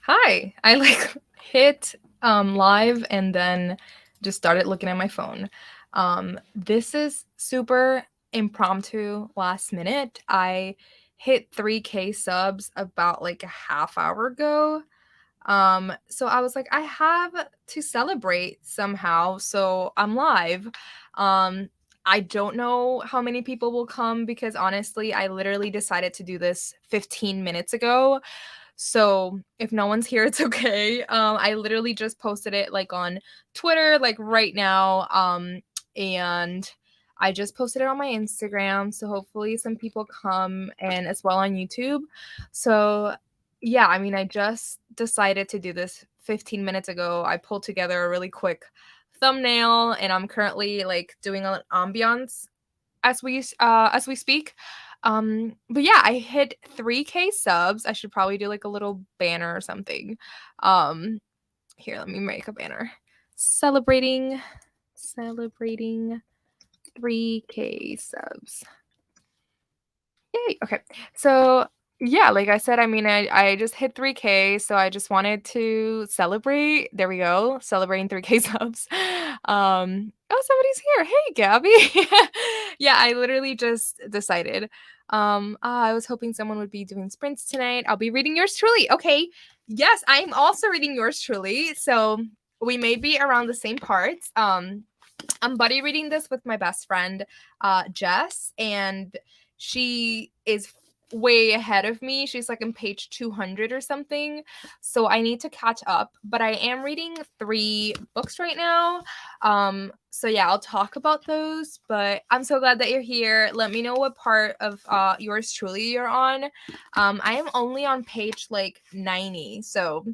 Hi. I like hit live and then just started looking at my phone. This is super impromptu last minute. I hit 3K subs about like a half hour ago. So I was like, I have to celebrate somehow. So I'm live. Um, I don't know how many people will come because honestly, I literally decided to do this 15 minutes ago. So if no one's here, it's okay. I literally just posted it like on Twitter, like right now. And I just posted it on my Instagram. So hopefully some people come and as well on YouTube. So yeah, I mean, I just decided to do this 15 minutes ago. I pulled together a really quick thumbnail and I'm currently like doing an ambiance as we speak. But yeah, I hit 3K subs. I should probably do like a little banner or something. Um, Here, let me make a banner. Celebrating 3K subs. Yay. Okay. So yeah, like I said, I mean, I just hit 3K, so I just wanted to celebrate. There we go, celebrating 3K subs. Oh, somebody's here. Hey, Gabby. Yeah, I literally just decided. I was hoping someone would be doing sprints tonight. I'll be reading yours truly. Okay. Yes, I'm also reading yours truly. So we may be around the same parts. I'm buddy reading this with my best friend, Jess, and she is way ahead of me. She's like on page 200 or something. So I need to catch up, but I am reading 3 books right now. So yeah, I'll talk about those, but I'm so glad that you're here. Let me know what part of yours truly you're on. I am only on page like 90. So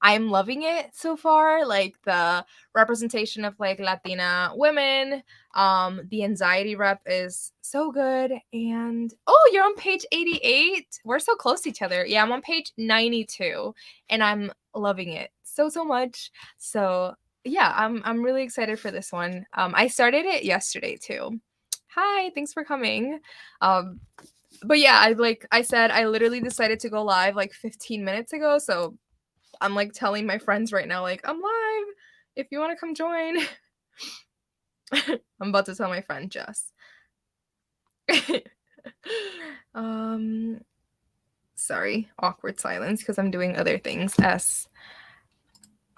I'm loving it so far. Like the representation of like Latina women, the anxiety rep is so good. And oh, you're on page 88. We're so close to each other. Yeah, I'm on page 92 and I'm loving it so much. So yeah, I'm really excited for this one. I started it yesterday too. Hi, thanks for coming. Um, but yeah, I said, I literally decided to go live like 15 minutes ago. So I'm like telling my friends right now, like, I'm live. If you want to come join. I'm about to tell my friend Jess. um Sorry, awkward silence because I'm doing other things as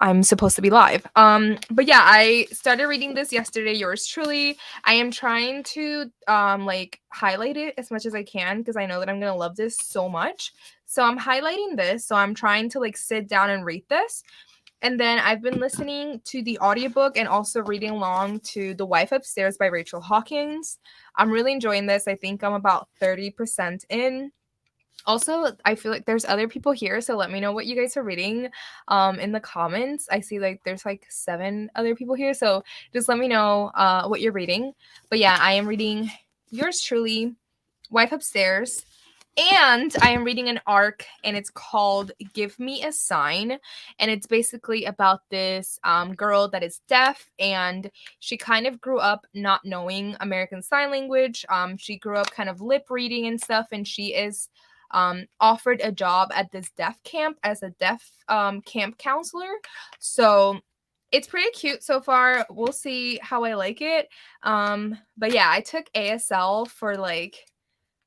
I'm supposed to be live. But yeah, I started reading this yesterday, yours truly. I am trying to like highlight it as much as I can because I know that I'm gonna love this so much. So I'm highlighting this. So I'm trying to like sit down and read this. And then I've been listening to the audiobook and also reading along to The Wife Upstairs by Rachel Hawkins. I'm really enjoying this. I think I'm about 30% in. Also, I feel like there's other people here, so let me know what you guys are reading in the comments. I see like there's like 7 other people here, so just let me know what you're reading. But yeah, I am reading yours truly, Wife Upstairs. And I am reading an arc, and it's called Give Me a Sign. And it's basically about this girl that is deaf, and she kind of grew up not knowing American Sign Language. She grew up kind of lip reading and stuff, and she is offered a job at this deaf camp as a deaf camp counselor. So it's pretty cute so far. We'll see how I like it. But yeah, I took ASL for like,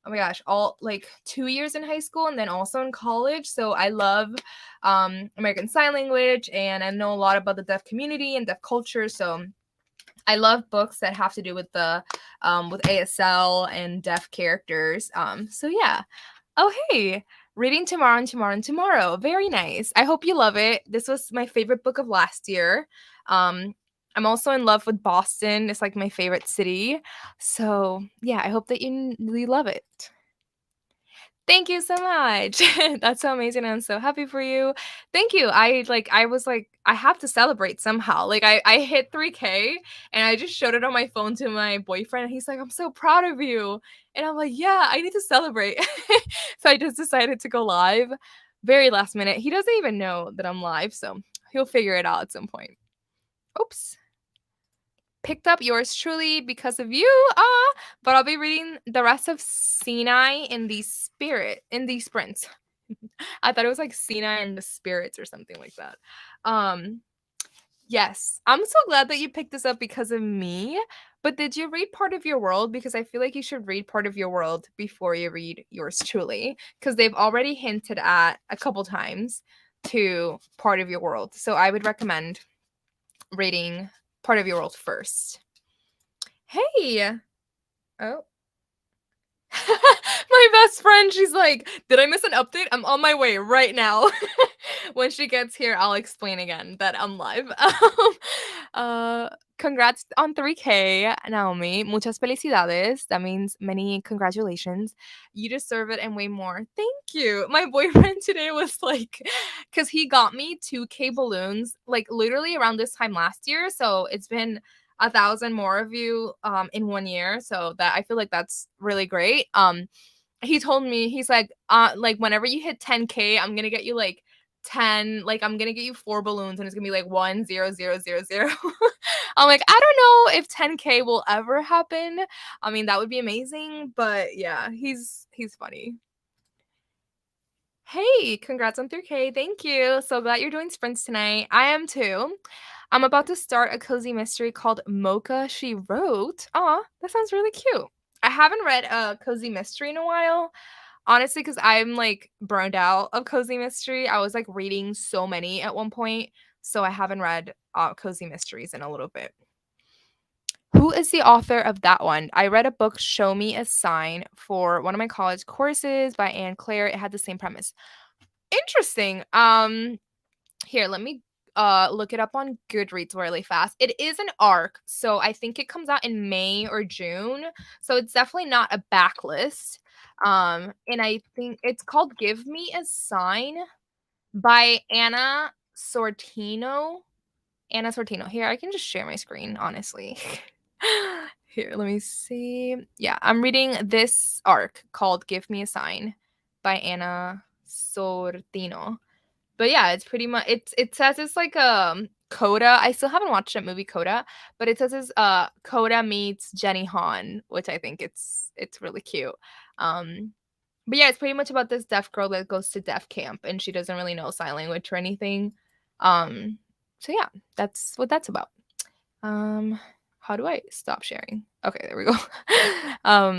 oh my gosh, all like 2 years in high school and then also in college. So I love American Sign Language and I know a lot about the deaf community and deaf culture. So I love books that have to do with ASL and deaf characters. So yeah. Oh hey, reading tomorrow and tomorrow and tomorrow. Very nice. I hope you love it. This was my favorite book of last year. Um, I'm also in love with Boston. It's like my favorite city. So yeah, I hope that you really love it. Thank you so much. That's so amazing. I'm so happy for you. Thank you. I was like I have to celebrate somehow. Like I hit 3K and I just showed it on my phone to my boyfriend and he's like, "I'm so proud of you." And I'm like, "Yeah, I need to celebrate." So I just decided to go live very last minute. He doesn't even know that I'm live, so he'll figure it out at some point. Oops. Picked up yours truly because of you. But I'll be reading the rest of Sinai in the sprints. I thought it was like Cena and the Spirits or something like that. Um, yes, I'm so glad that you picked this up because of me. But did you read Part of Your World? Because I feel like you should read Part of Your World before you read yours truly, because they've already hinted at a couple times to Part of Your World. So I would recommend reading Part of Your World first. Hey. Oh. My best friend, she's like, "Did I miss an update? I'm on my way right now." When she gets here, I'll explain again that I'm live. Uh, Congrats on 3K, Naomi. Muchas felicidades. That means many congratulations. You deserve it and way more. Thank you. My boyfriend today was like, because he got me 2K balloons, like literally around this time last year. So it's been 1,000 more of you in 1 year. So that I feel like that's really great. He told me, he's like whenever you hit 10K, I'm gonna get you like 10, like I'm gonna get you 4 balloons and it's gonna be like 10000. I'm like, I don't know if 10K will ever happen. I mean, that would be amazing, but yeah, he's funny. Hey, congrats on 3K. Thank you. So glad you're doing sprints tonight. I am too. I'm about to start a cozy mystery called Mocha She Wrote. Aw, that sounds really cute. I haven't read a cozy mystery in a while, honestly, because I'm like burned out of cozy mystery. I was like reading so many at one point, so I haven't read cozy mysteries in a little bit. Who is the author of that one? I read a book, Show Me a Sign, for one of my college courses by Anne Claire. It had the same premise. Interesting. Here, let me look it up on Goodreads really fast. It is an arc, so I think it comes out in May or June. So it's definitely not a backlist. And I think it's called Give Me a Sign by Anna Sortino. Anna Sortino. Here, I can just share my screen, honestly. Here, let me see. Yeah, I'm reading this arc called Give Me a Sign by Anna Sortino. But yeah, it's pretty much it says it's like Coda. I still haven't watched that movie Coda, but it says it's Coda meets Jenny Han, which I think it's really cute. Um but yeah, it's pretty much about this deaf girl that goes to deaf camp and she doesn't really know sign language or anything. Um so yeah, that's what that's about. Um how do I stop sharing? Okay, there we go.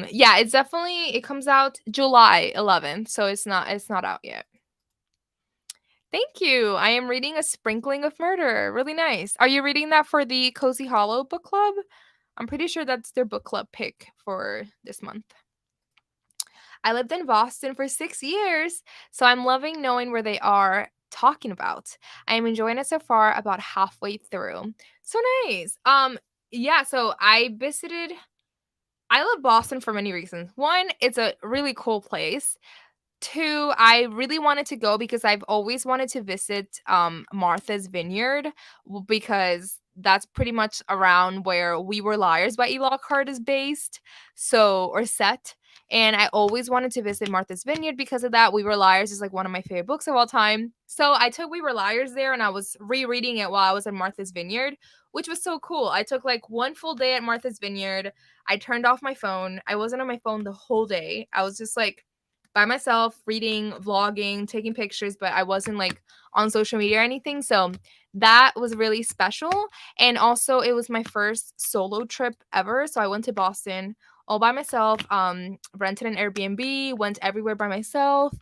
Yeah, it's definitely it comes out July 11th, so it's not out yet. Thank you. I am reading A Sprinkling of Murder. Really nice. Are you reading that for the Cozy Hollow book club? I'm pretty sure that's their book club pick for this month. I lived in Boston for 6 years, so I'm loving knowing where they are talking about. I am enjoying it so far, about halfway through. So nice. Yeah, so I love Boston for many reasons. One, it's a really cool place. Two, I really wanted to go because I've always wanted to visit Martha's Vineyard because that's pretty much around where We Were Liars by E. Lockhart is based, so or set. And I always wanted to visit Martha's Vineyard because of that. We Were Liars is like one of my favorite books of all time. So I took We Were Liars there and I was rereading it while I was at Martha's Vineyard, which was so cool. I took like one full day at Martha's Vineyard. I turned off my phone. I wasn't on my phone the whole day. I was just like by myself, reading, vlogging, taking pictures, but I wasn't like on social media or anything. So that was really special. And also, it was my first solo trip ever. So I went to Boston all by myself, rented an Airbnb, went everywhere by myself,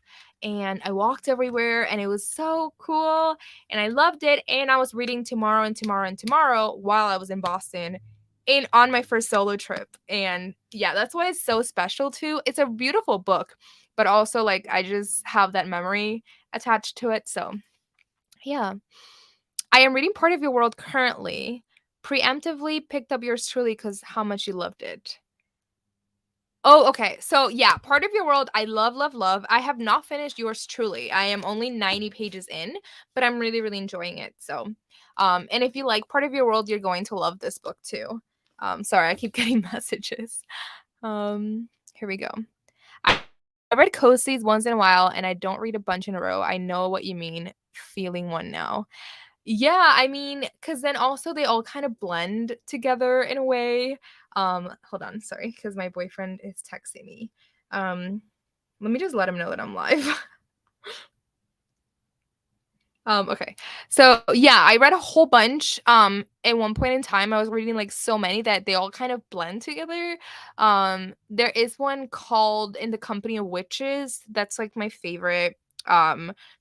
and I walked everywhere, and it was so cool. And I loved it. And I was reading tomorrow and tomorrow and tomorrow while I was in Boston in on my first solo trip. And yeah, that's why it's so special too. It's a beautiful book, but also like I just have that memory attached to it. So yeah. I am reading Part of Your World currently. Preemptively picked up yours truly because how much you loved it. Oh, okay. So yeah, Part of Your World, I love, love, love. I have not finished yours truly. I am only 90 pages in, but I'm really, really enjoying it. So and if you like Part of Your World, you're going to love this book too. Sorry, I keep getting messages. Here we go. I I read cozies once in a while, and I don't read a bunch in a row. I know what you mean. Feeling one now. Yeah, I mean, because then also they all kind of blend together in a way. Hold on, sorry, because my boyfriend is texting me. Um, Let me just let him know that I'm live. Okay. So yeah, I read a whole bunch. At one point in time, I was reading like so many that they all kind of blend together. There is one called In the Company of Witches. That's like my favorite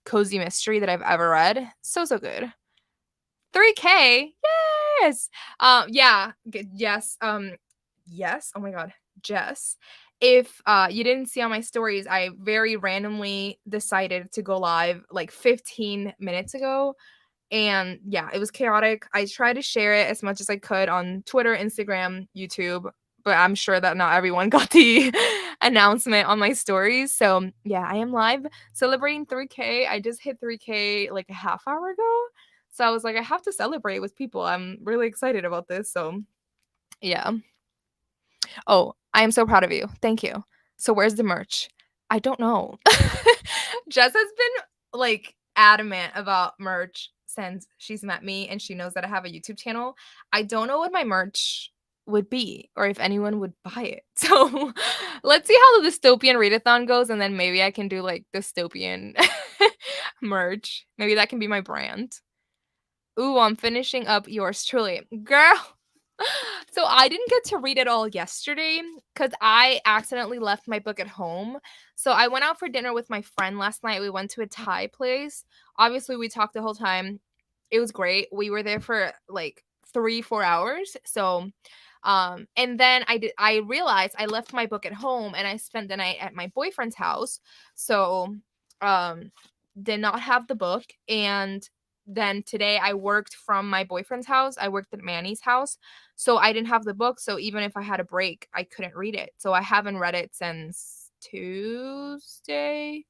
cozy mystery that I've ever read. So so good. 3K. Yes. Yeah. Yes. Yes. Oh my god. Jess. If you didn't see on my stories, I very randomly decided to go live like 15 minutes ago. And yeah, it was chaotic. I tried to share it as much as I could on Twitter, Instagram, YouTube, but I'm sure that not everyone got the announcement on my stories. So yeah, I am live celebrating 3K. I just hit 3K like a half hour ago. So I was like, I have to celebrate with people. I'm really excited about this. So yeah. Oh, I am so proud of you. Thank you. So where's the merch? I don't know. Jess has been like adamant about merch since she's met me and she knows that I have a YouTube channel. I don't know what my merch would be or if anyone would buy it. So let's see how the dystopian readathon goes and then maybe I can do like dystopian merch. Maybe that can be my brand. Ooh, I'm finishing up yours truly. Girl, so I didn't get to read it all yesterday because I accidentally left my book at home. So I went out for dinner with my friend last night. We went to a Thai place. Obviously, we talked the whole time. It was great. We were there for like 3-4 hours. So and then I realized I left my book at home and I spent the night at my boyfriend's house. So um did not have the book. And then today I worked from my boyfriend's house. I worked at Manny's house. So I didn't have the book. So even if I had a break, I couldn't read it. So I haven't read it since Tuesday.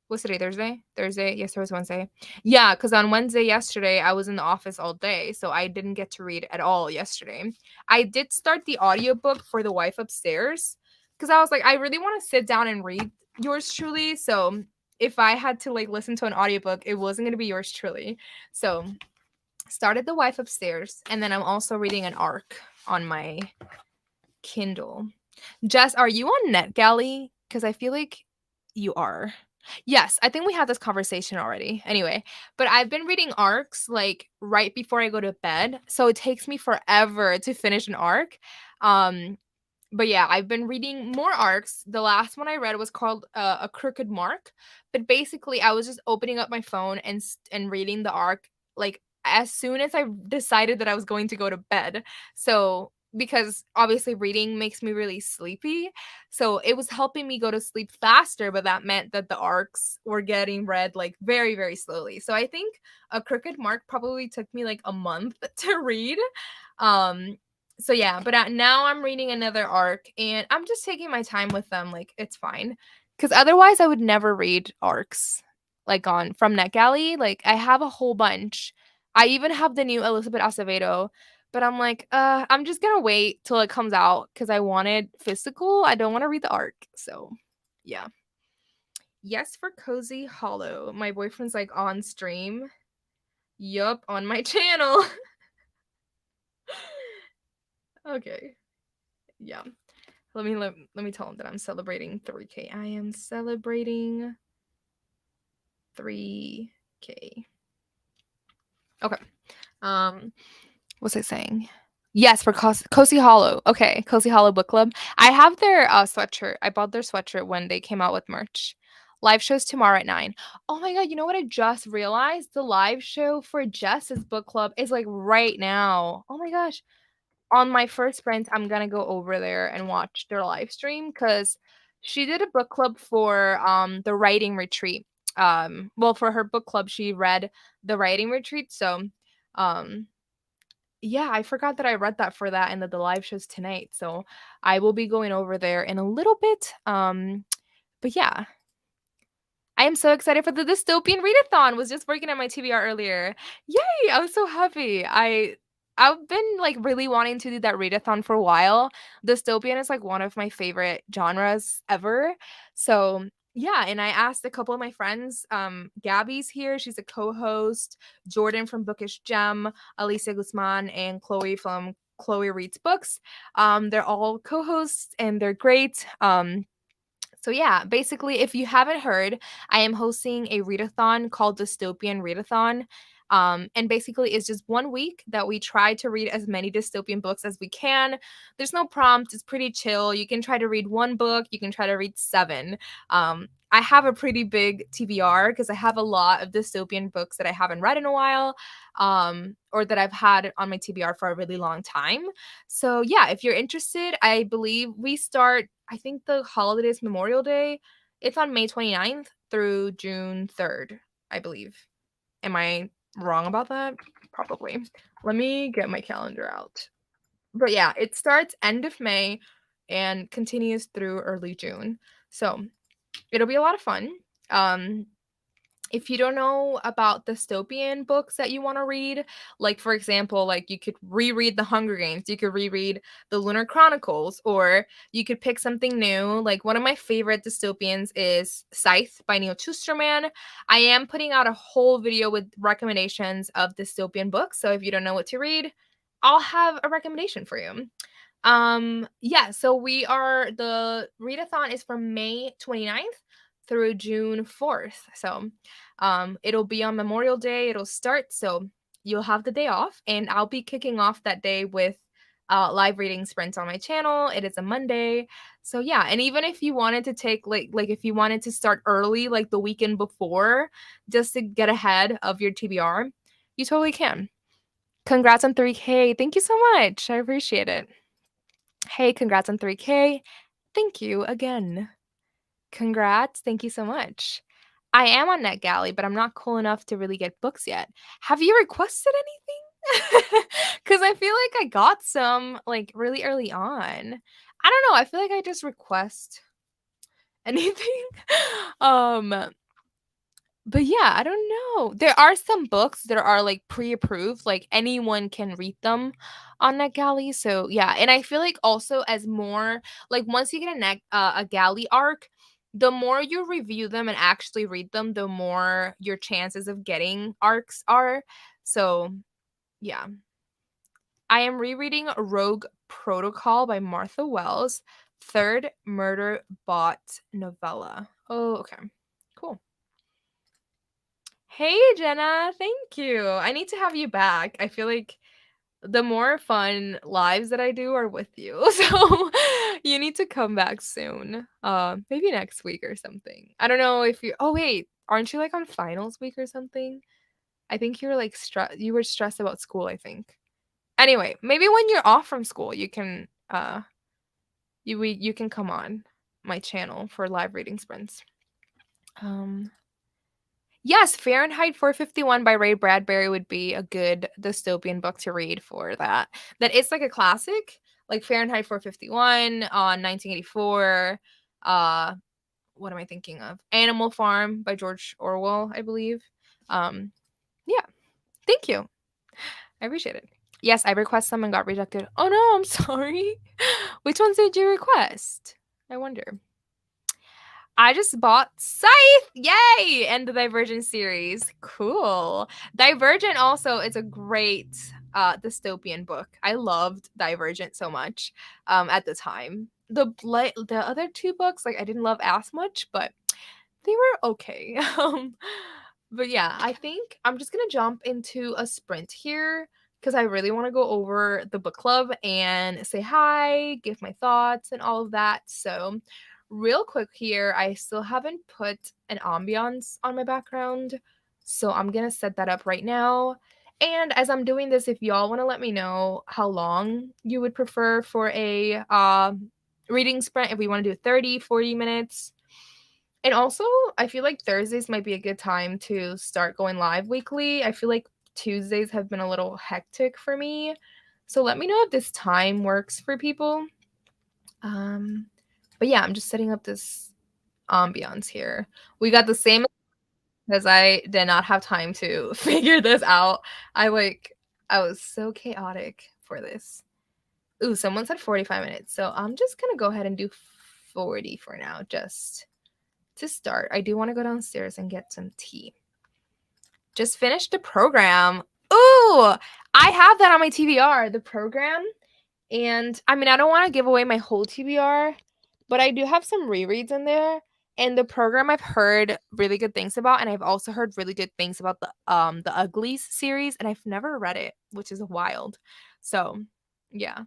What's today? Thursday? Thursday? Yes, it was Wednesday. Yeah, because on Wednesday yesterday, I was in the office all day. So I didn't get to read at all yesterday. I did start the audiobook for The Wife Upstairs because I was like, I really want to sit down and read yours truly. So if I had to like listen to an audiobook, it wasn't going to be yours truly. So started The Wife Upstairs, and then I'm also reading an arc on my Kindle. Jess, are you on NetGalley? Because I feel like you are. Yes, I think we had this conversation already. Anyway, but I've been reading arcs like right before I go to bed, so it takes me forever to finish an arc. Um, but yeah, I've been reading more arcs. The last one I read was called A Crooked Mark, but basically I was just opening up my phone and reading the arc like as soon as I decided that I was going to go to bed. So because obviously reading makes me really sleepy, so it was helping me go to sleep faster, but that meant that the arcs were getting read like very very slowly. So I think A Crooked Mark probably took me like a month to read. Um so yeah, but now I'm reading another arc and I'm just taking my time with them. Like it's fine, because otherwise I would never read arcs like on from NetGalley. Like I have a whole bunch. I even have the new Elizabeth Acevedo, but I'm like, I'm just gonna wait till it comes out because I wanted physical. I don't want to read the arc. So yeah. Yes for Cozy Hollow. My boyfriend's like on stream. Yup, on my channel. Okay. Yeah. Let me tell him that I'm celebrating 3K. I am celebrating 3K. Okay. What's it saying? Yes, for Cozy Hollow. Okay, Cozy Hollow Book Club. I have their sweatshirt. I bought their sweatshirt when they came out with merch. Live shows tomorrow at 9. Oh my god, you know what I just realized? The live show for Jess's book club is like right now. Oh my gosh. On my first sprint, I'm gonna go over there and watch their live stream because she did a book club for the writing retreat. Well, for her book club, she read the writing retreat. So um yeah, I forgot that I read that for that and that the live show's tonight. So I will be going over there in a little bit. But yeah, I am so excited for the dystopian readathon. Was just working on my TBR earlier. Yay! I was so happy. I've been like really wanting to do that readathon for a while. Dystopian is like one of my favorite genres ever. So yeah, and I asked a couple of my friends. Gabby's here, she's a co-host. Jordan from Bookish Gem, Alicia Guzman, and Chloe from Chloe Reads Books. They're all co-hosts and they're great. So yeah, basically, if you haven't heard, I am hosting a readathon called Dystopian Readathon. And basically, it's just 1 week that we try to read as many dystopian books as we can. There's no prompt; it's pretty chill. You can try to read one book, you can try to read seven. I have a pretty big TBR because I have a lot of dystopian books that I haven't read in a while, or that I've had on my TBR for a really long time. So yeah, if you're interested, I believe we start, I think the holiday is Memorial Day. It's on May 29th through June 3rd, I believe. Am I wrong about that? Probably. Let me get my calendar out. But yeah, it starts end of May and continues through early June. So it'll be a lot of fun. Um, if you don't know about dystopian books that you want to read, like for example, like you could reread The Hunger Games, you could reread The Lunar Chronicles, or you could pick something new. Like one of my favorite dystopians is Scythe by Neil Shusterman. I am putting out a whole video with recommendations of dystopian books, so if you don't know what to read, I'll have a recommendation for you. Yeah, so the readathon is from May 29th through June 4th. So it'll be on Memorial Day, it'll start, so you'll have the day off, and I'll be kicking off that day with live reading sprints on my channel. It is a Monday. So yeah, and even if you wanted to take like if you wanted to start early, like the weekend before, just to get ahead of your TBR, you totally can. Congrats on 3K. Thank you so much. I appreciate it. Hey, congrats on 3K. Thank you again. Congrats. Thank you so much. I am on NetGalley, but I'm not cool enough to really get books yet. Have you requested anything? Because I feel like I got some like really early on. I don't know. I feel like I just request anything. um, but yeah, I don't know. There are some books that are like pre-approved, like anyone can read them on NetGalley. So yeah, and I feel like also as more like once you get a galley arc, the more you review them and actually read them, the more your chances of getting arcs are. So yeah, I am rereading Rogue Protocol by Martha Wells, third murder bot novella. Oh, okay, cool. Hey, Jenna, thank you. I need to have you back. I feel like the more fun lives that I do are with you. So you need to come back soon. Maybe next week or something. I don't know if you Oh wait, aren't you like on finals week or something? I think you were like you were stressed about school, I think. Anyway, maybe when you're off from school, you can you can come on my channel for live reading sprints. Um Yes, Fahrenheit 451 by Ray Bradbury would be a good dystopian book to read for that. That it's like a classic, like Fahrenheit 451 on 1984. Uh, what am I thinking of? Animal Farm by George Orwell, I believe. Yeah, thank you. I appreciate it. Yes, I requested some and got rejected. Oh no, I'm sorry. Which ones did you request? I wonder. I just bought Scythe! Yay! And the Divergent series. Cool. Divergent also is a great dystopian book. I loved Divergent so much at the time. The other two books, like I didn't love as much, but they were okay. But yeah, I think I'm just gonna jump into a sprint here because I really want to go over the book club and say hi, give my thoughts, and all of that. So real quick here, I still haven't put an ambiance on my background, so I'm gonna set that up right now. And as I'm doing this, if y'all want to let me know how long you would prefer for a reading sprint, if we want to do 30, 40 minutes. And also, I feel like Thursdays might be a good time to start going live weekly. I feel like Tuesdays have been a little hectic for me. So let me know if this time works for people. But yeah, I'm just setting up this ambiance here. We got the same because I did not have time to figure this out. I was so chaotic for this. Ooh, someone said 45 minutes. So I'm just gonna go ahead and do 40 for now, just to start. I do want to go downstairs and get some tea. Just finished the program. Ooh, I have that on my TBR, the program. And I mean, I don't want to give away my whole TBR, But I do have some rereads in there. And the program I've heard really good things about, and I've also heard really good things about the Uglies series, and I've never read it, which is wild. So, yeah.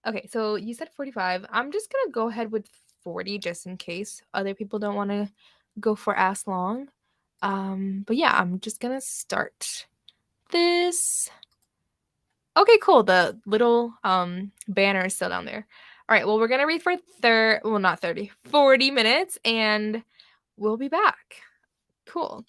Okay, so you said 45. I'm just gonna go ahead with 40 just in case other people don't want to go for as long. But yeah, I'm just gonna start this. Okay, cool. The little banner is still down there. All right, well, we're gonna read for not 30, 40 minutes, and we'll be back. Cool.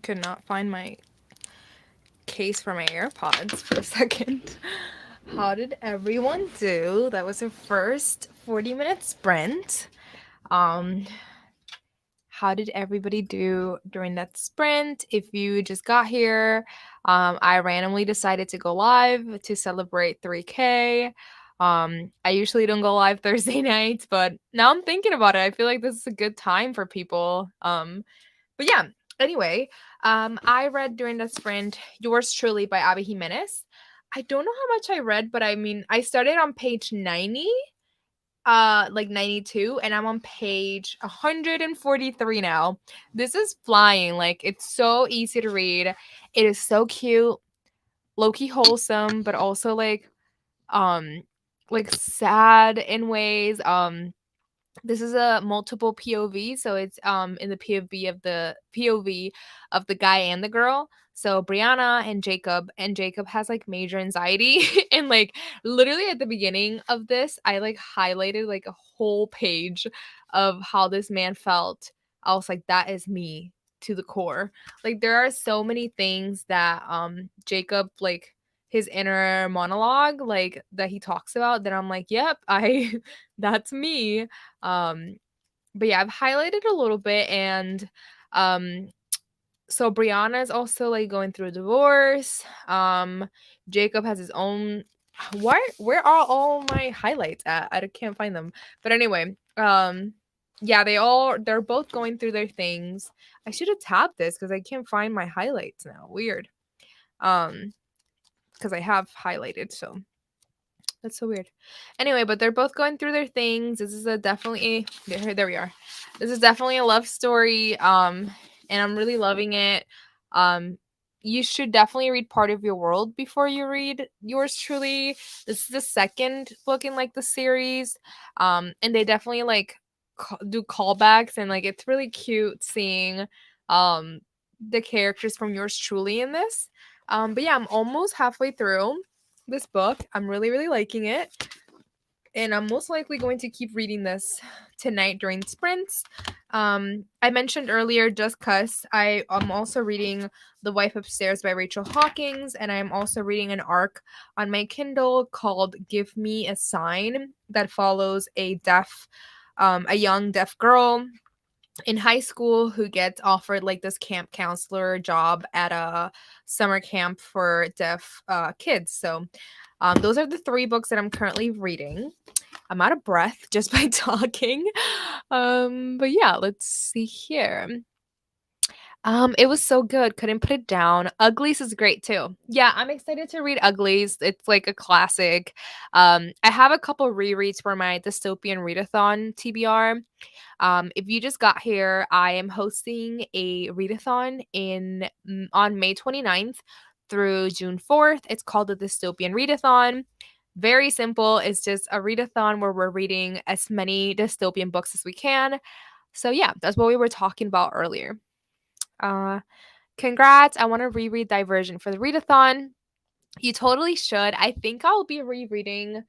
could not find my case for my AirPods for a second. How did everyone do? That was our first 40-minute sprint. How did everybody do during that sprint? If you just got here, I randomly decided to go live to celebrate 3K. I usually don't go live Thursday nights, but now I'm thinking about it. I feel like this is a good time for people. But yeah, anyway, I read during the sprint Yours Truly by Abby Jimenez. I don't know how much I read, but I mean, I started on page 90, like 92, and I'm on page 143 now. This is flying. Like, it's so easy to read. It is so cute, low-key wholesome, but also like sad in ways. This is a multiple POV, so it's in the POV of the guy and the girl. So Brianna and Jacob has like major anxiety and like literally at the beginning of this, I like highlighted like a whole page of how this man felt. I was like, that is me to the core. Like there are so many things that Jacob, like his inner monologue, like that he talks about, that I'm like, yep, I that's me. um but yeah, I've highlighted a little bit. And so Brianna is also like going through a divorce. Jacob has his own. Where are all my highlights at? I can't find them. But anyway, yeah, they're both going through their things. I should have tabbed this because I can't find my highlights now. Weird. Because I have highlighted, so that's so weird. Anyway, but they're both going through their things. This is definitely there we are. This is definitely a love story. And I'm really loving it. You should definitely read Part of Your World before you read Yours Truly. This is the second book in like the series. And they definitely like do callbacks, and like it's really cute seeing the characters from Yours Truly in this. But yeah, I'm almost halfway through this book. I'm really, really liking it. And I'm most likely going to keep reading this tonight during sprints. I mentioned earlier Just Cuss. I'm also reading The Wife Upstairs by Rachel Hawkins, and I'm also reading an arc on my Kindle called Give Me a Sign that follows a young deaf girl in high school who gets offered like this camp counselor job at a summer camp for deaf kids. So those are the 3 books that I'm currently reading. I'm out of breath just by talking. But yeah, let's see here. It was so good. Couldn't put it down. Uglies is great too. Yeah, I'm excited to read Uglies. It's like a classic. I have a couple rereads for my dystopian readathon TBR. If you just got here, I am hosting a readathon on May 29th through June 4th. It's called the Dystopian Readathon. Very simple. It's just a readathon where we're reading as many dystopian books as we can. So yeah, that's what we were talking about earlier. Congrats. I want to reread Divergent for the readathon. You totally should. I think I'll be rereading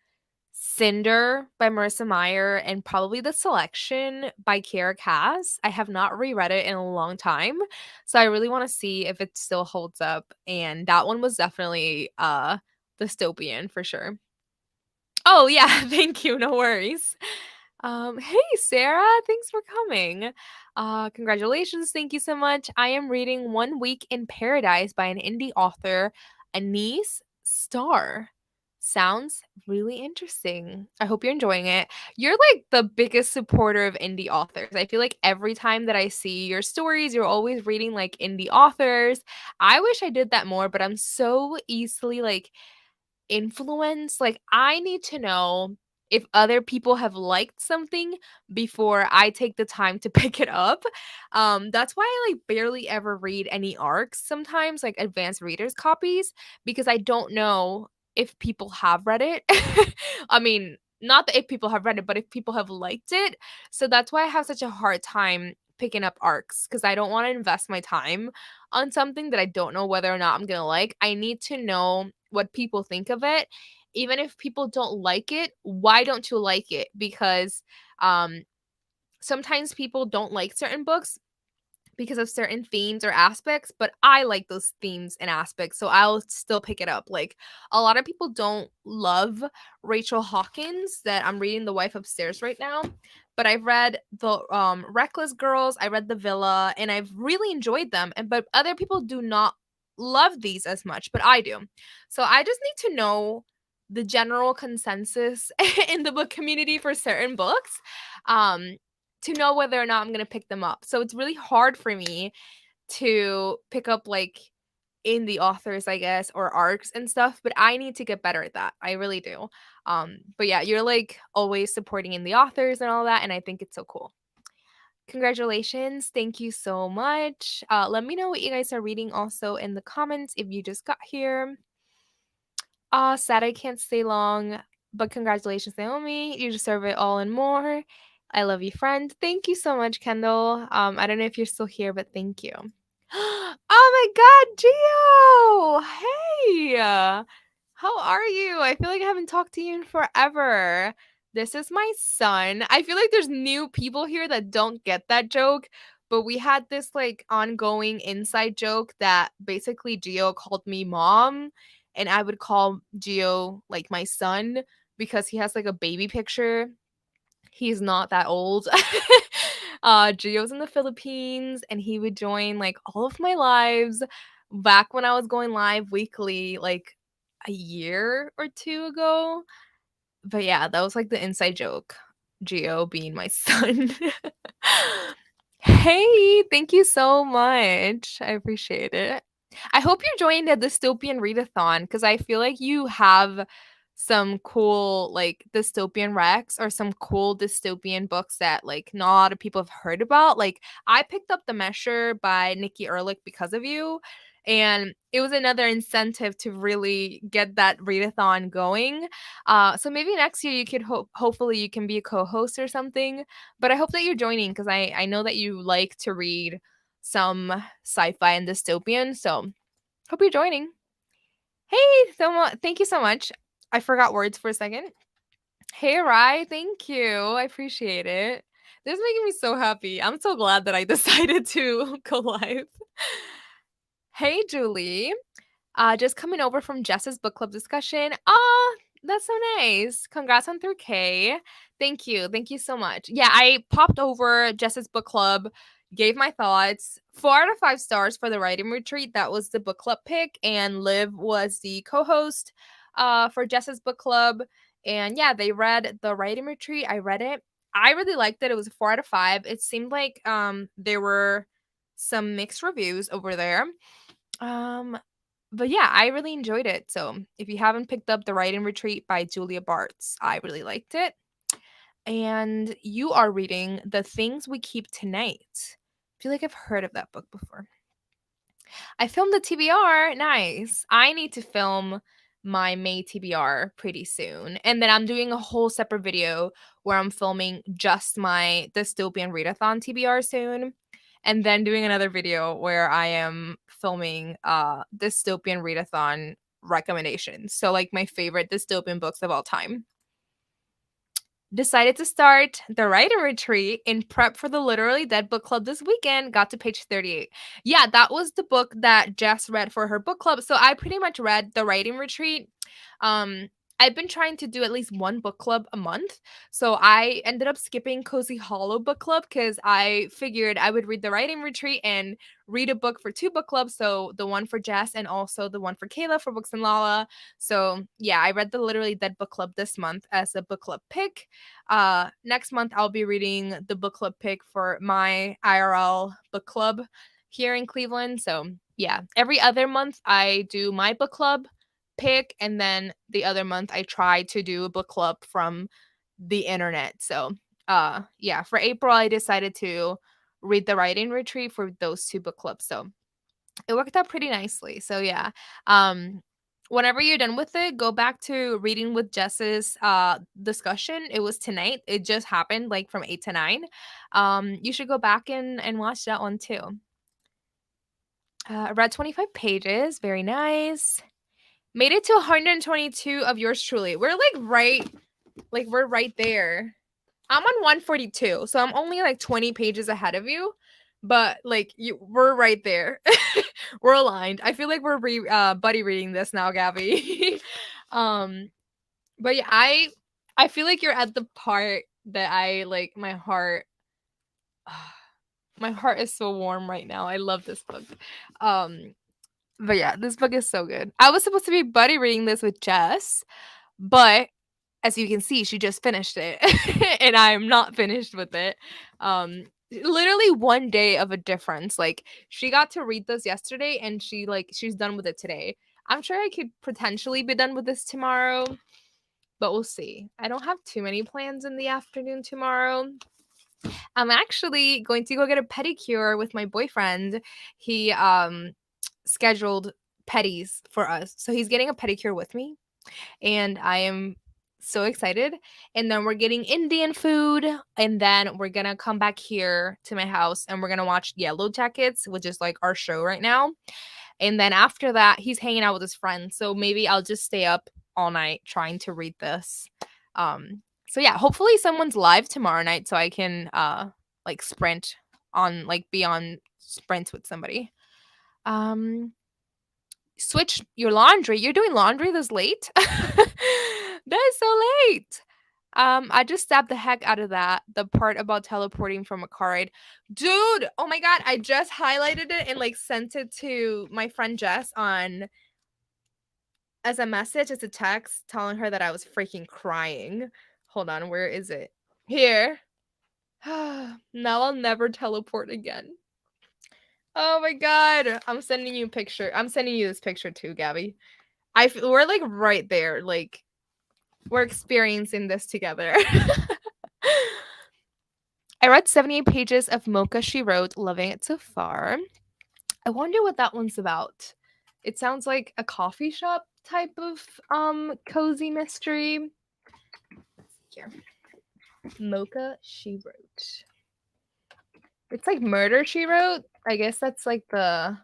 Cinder by Marissa Meyer and probably The Selection by Kiera Cass. I have not reread it in a long time, so I really want to see if it still holds up. And that one was definitely dystopian for sure. Oh yeah, thank you. No worries. Hey Sarah, thanks for coming. Congratulations, thank you so much. I am reading One Week in Paradise by an indie author, Anise Starr. Sounds really interesting. I hope you're enjoying it. You're like the biggest supporter of indie authors. I feel like every time that I see your stories, you're always reading like indie authors. I wish I did that more, but I'm so easily like influenced. Like I need to know if other people have liked something before I take the time to pick it up. That's why I like barely ever read any arcs sometimes, like advanced readers copies, because I don't know if people have read it. I mean, not that if people have read it, but if people have liked it. So that's why I have such a hard time picking up arcs, because I don't want to invest my time on something that I don't know whether or not I'm gonna like. I need to know what people think of it. Even if people don't like it, why don't you like it? Because sometimes people don't like certain books because of certain themes or aspects, but I like those themes and aspects, so I'll still pick it up. Like, a lot of people don't love Rachel Hawkins, that I'm reading The Wife Upstairs right now, but I've read the Reckless Girls, I read The Villa, and I've really enjoyed them. And but other people do not love these as much, but I do. So I just need to know the general consensus in the book community for certain books. To know whether or not I'm going to pick them up. So it's really hard for me to pick up like in the authors, I guess, or arcs and stuff, but I need to get better at that. I really do. But yeah, you're like always supporting in the authors and all that, and I think it's so cool. Congratulations. Thank you so much. Let me know what you guys are reading also in the comments if you just got here. Sad I can't stay long, but congratulations, Naomi. You deserve it all and more. I love you, friend. Thank you so much, Kendall. I don't know if you're still here, but thank you. Oh my God, Gio! Hey, how are you? I feel like I haven't talked to you in forever. This is my son. I feel like there's new people here that don't get that joke, but we had this like ongoing inside joke that basically Gio called me mom, and I would call Gio like my son because he has like a baby picture. He's not that old. Gio's in the Philippines, and he would join like all of my lives back when I was going live weekly, like a year or two ago. But yeah, that was like the inside joke. Gio being my son. Hey, thank you so much. I appreciate it. I hope you're joining the Dystopian Readathon because I feel like you have some cool like dystopian recs or some cool dystopian books that like not a lot of people have heard about. Like, I picked up The Mesher by Nikki Erlich because of you, and it was another incentive to really get that readathon going. So maybe next year you could hopefully you can be a co-host or something. But I hope that you're joining because I know that you like to read some sci-fi and dystopian. So hope you're joining. Hey, thank you so much. I forgot words for a second. Hey, Rai, thank you. I appreciate it. This is making me so happy. I'm so glad that I decided to go live. Hey, Julie. Just coming over from Jess's book club discussion. That's so nice. Congrats on 3K. Thank you. Thank you so much. Yeah, I popped over Jess's book club, gave my thoughts. 4 out of 5 stars for the writing retreat. That was the book club pick, and Liv was the co-host for Jess's book club. And yeah, they read the writing retreat. I read it. I really liked it. It was a 4 out of 5. It seemed like there were some mixed reviews over there. But yeah, I really enjoyed it. So if you haven't picked up The Writing Retreat by Julia Bartz, I really liked it. And you are reading The Things We Keep Tonight. I feel like I've heard of that book before. I filmed the TBR. Nice. I need to film my May TBR pretty soon. And then I'm doing a whole separate video where I'm filming just my Dystopian Readathon TBR soon. And then doing another video where I am filming Dystopian Readathon recommendations. So like my favorite dystopian books of all time. Decided to start the writing retreat in prep for the Literally Dead book club this weekend. Got to page 38. Yeah, that was the book that Jess read for her book club. So I pretty much read the writing retreat. I've been trying to do at least one book club a month. So I ended up skipping Cozy Hollow book club because I figured I would read the writing retreat and read a book for 2 book clubs. So the one for Jess and also the one for Kayla for Books and Lala. So yeah, I read the Literally Dead book club this month as a book club pick. Next month, I'll be reading the book club pick for my IRL book club here in Cleveland. So yeah, every other month I do my book club pick, and then the other month I try to do a book club from the internet. So yeah, for April I decided to read the writing retreat for those 2 book clubs. So it worked out pretty nicely. So yeah, whenever you're done with it, go back to reading with Jess's discussion. It was tonight. It just happened like from 8 to 9. You should go back and watch that one too. I read 25 pages. Very nice. Made it to 122 of yours truly. We're we're right there. I'm on 142, so I'm only like 20 pages ahead of you. but like we're right there. We're aligned. I feel like we're buddy reading this now, Gabby. um, but yeah, I feel like you're at the part that I like. My heart is so warm right now. I love this book. Um, but yeah, this book is so good. I was supposed to be buddy reading this with Jess, but as you can see, she just finished it, and I am not finished with it. Literally one day of a difference. Like she got to read this yesterday, and she's done with it today. I'm sure I could potentially be done with this tomorrow, but we'll see. I don't have too many plans in the afternoon tomorrow. I'm actually going to go get a pedicure with my boyfriend. He scheduled petties for us. So he's getting a pedicure with me, and I am so excited. And then we're getting Indian food, and then we're going to come back here to my house and we're going to watch Yellow Jackets, which is like our show right now. And then after that, he's hanging out with his friends. So maybe I'll just stay up all night trying to read this. So yeah, hopefully someone's live tomorrow night so I can like sprint on like be on sprints with somebody. Switch your laundry. You're doing laundry this late? That is so late. I just stabbed the heck out of that. The part about teleporting from a car ride. Dude, oh my god, I just highlighted it and like sent it to my friend Jess on as a message, as a text, telling her that I was freaking crying. Hold on, where is it? Here. Now I'll never teleport again. Oh my god. I'm sending you a picture. I'm sending you this picture too, Gabby. We're like right there. Like we're experiencing this together. I read 78 pages of Mocha She Wrote, loving it so far. I wonder what that one's about. It sounds like a coffee shop type of cozy mystery. Here. Mocha She Wrote. It's like Murder She Wrote. I guess that's like the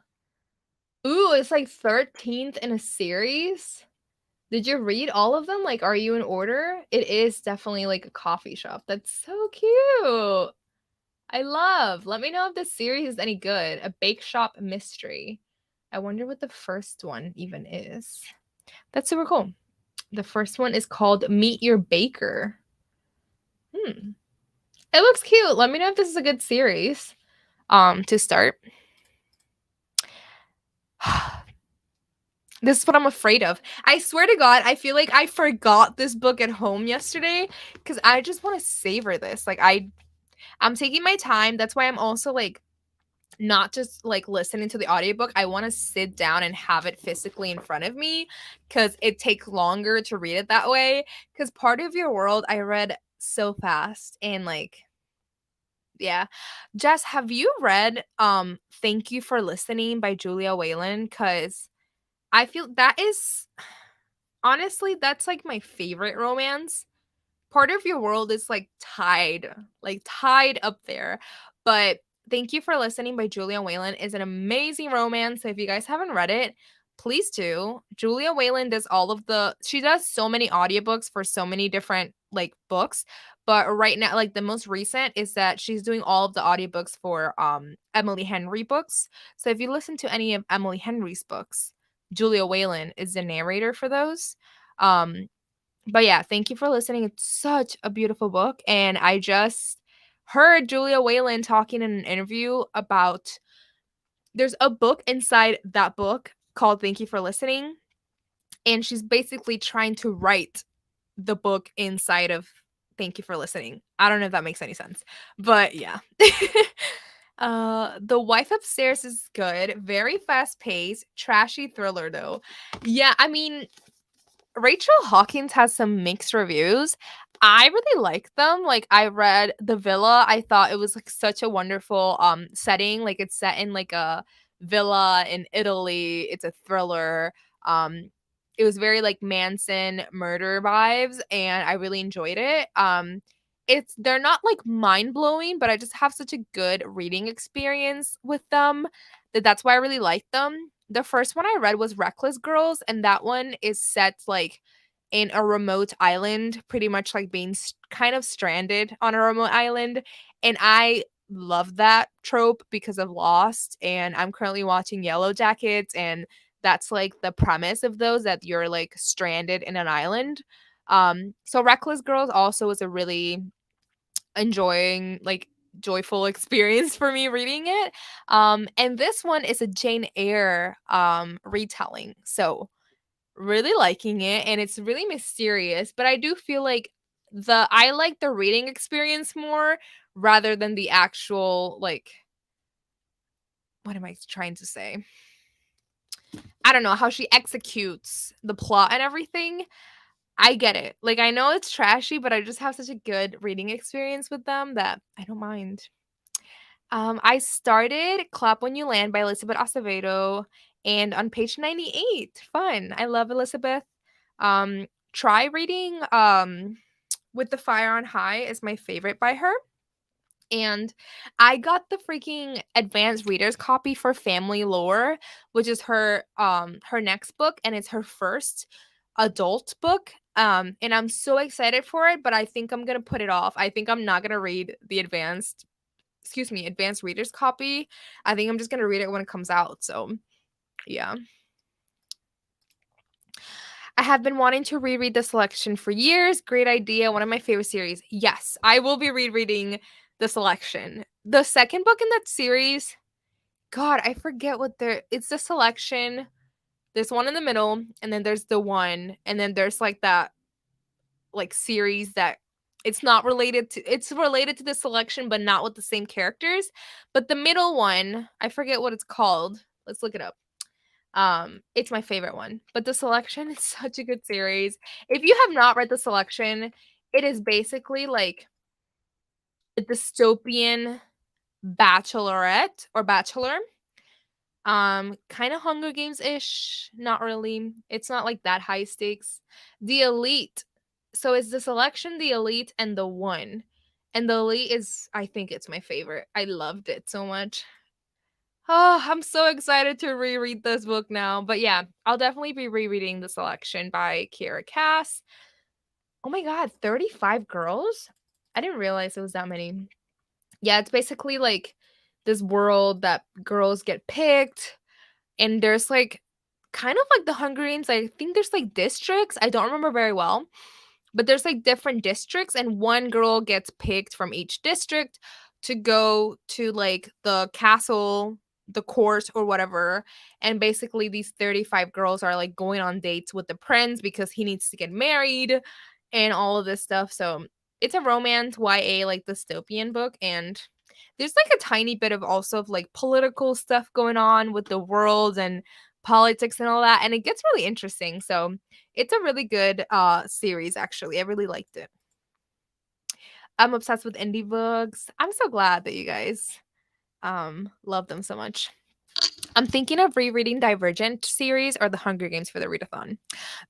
Ooh, it's like 13th in a series. Did you read all of them? Like, are you in order? It is definitely like a coffee shop. That's so cute. I love. Let me know if this series is any good. A bake shop mystery. I wonder what the first one even is. That's super cool. The first one is called Meet Your Baker. It looks cute. Let me know if this is a good series to start. This is what I'm afraid of. I swear to God, I feel like I forgot this book at home yesterday because I just want to savor this. Like I'm taking my time. That's why I'm also like not just like listening to the audiobook. I want to sit down and have it physically in front of me because it takes longer to read it that way. Because Part of Your World, I read so fast and like yeah. Jess, have you read Thank You for Listening by Julia Whelan? Because I feel that is honestly, that's like my favorite romance. Part of Your World is like tied up there. But Thank You for Listening by Julia Whelan is an amazing romance. So if you guys haven't read it, please do. Julia Whelan does she does so many audiobooks for so many different like books. But right now, like the most recent is that she's doing all of the audiobooks for Emily Henry books. So if you listen to any of Emily Henry's books, Julia Whelan is the narrator for those. But yeah, thank you for listening. It's such a beautiful book. And I just heard Julia Whelan talking in an interview about there's a book inside that book called Thank You for Listening. And she's basically trying to write the book inside of Thank You for Listening. I don't know if that makes any sense. But yeah. The Wife Upstairs is good. Very fast paced. Trashy thriller though. Yeah, I mean, Rachel Hawkins has some mixed reviews. I really like them. Like I read The Villa. I thought it was like such a wonderful setting. Like it's set in like a villa in Italy. It's a thriller. It was very like Manson murder vibes and I really enjoyed it. They're not like mind-blowing, but I just have such a good reading experience with them that's why I really like them. The first one I read was Reckless Girls, and that one is set like in a remote island, pretty much like being kind of stranded on a remote island. And I love that trope because of Lost, and I'm currently watching Yellow Jackets, and that's like the premise of those, that you're like stranded in an island. So Reckless Girls also was a really enjoying, like, joyful experience for me reading it. And this one is a Jane Eyre retelling. So really liking it, and it's really mysterious, but I do feel like I like the reading experience more rather than the actual, like, what am I trying to say? I don't know how she executes the plot and everything. I get it. Like, I know it's trashy, but I just have such a good reading experience with them that I don't mind. I started Clap When You Land by Elizabeth Acevedo, and on page 98. Fun. I love Elizabeth. Try reading With the Fire on High is my favorite by her. And I got the freaking advanced reader's copy for Family Lore, which is her next book, and it's her first adult book. And I'm so excited for it, but I think I'm gonna put it off. I think I'm not gonna read the advanced reader's copy. I think I'm just gonna read it when it comes out. So yeah. I have been wanting to reread The Selection for years. Great idea. One of my favorite series. Yes, I will be rereading The Selection. The second book in that series, God, I forget what it's The Selection. There's one in the middle, and then there's the one, and then there's like that like series that it's related to The Selection, but not with the same characters. But the middle one, I forget what it's called. Let's look it up. It's my favorite one. But The Selection is such a good series. If you have not read The Selection, it is basically like a dystopian bachelorette or bachelor. Kind of Hunger Games-ish, not really. It's not like that high stakes. The Elite. So it's The Selection, The Elite, and The One. And The Elite I think it's my favorite. I loved it so much. Oh, I'm so excited to reread this book now. But yeah, I'll definitely be rereading The Selection by Kiera Cass. Oh my god, 35 girls? I didn't realize it was that many. Yeah, it's basically like this world that girls get picked, and there's like kind of like the Hunger Games. I think there's like districts. I don't remember very well. But there's like different districts, and one girl gets picked from each district to go to like the castle, the court, or whatever. And basically, these 35 girls are like going on dates with the prince because he needs to get married and all of this stuff. So it's a romance YA, like dystopian book. And there's like a tiny bit of also of like political stuff going on with the world and politics and all that. And it gets really interesting. So it's a really good series, actually. I really liked it. I'm obsessed with indie books. I'm so glad that you guys love them so much. I'm thinking of rereading Divergent series or The Hunger Games for the readathon.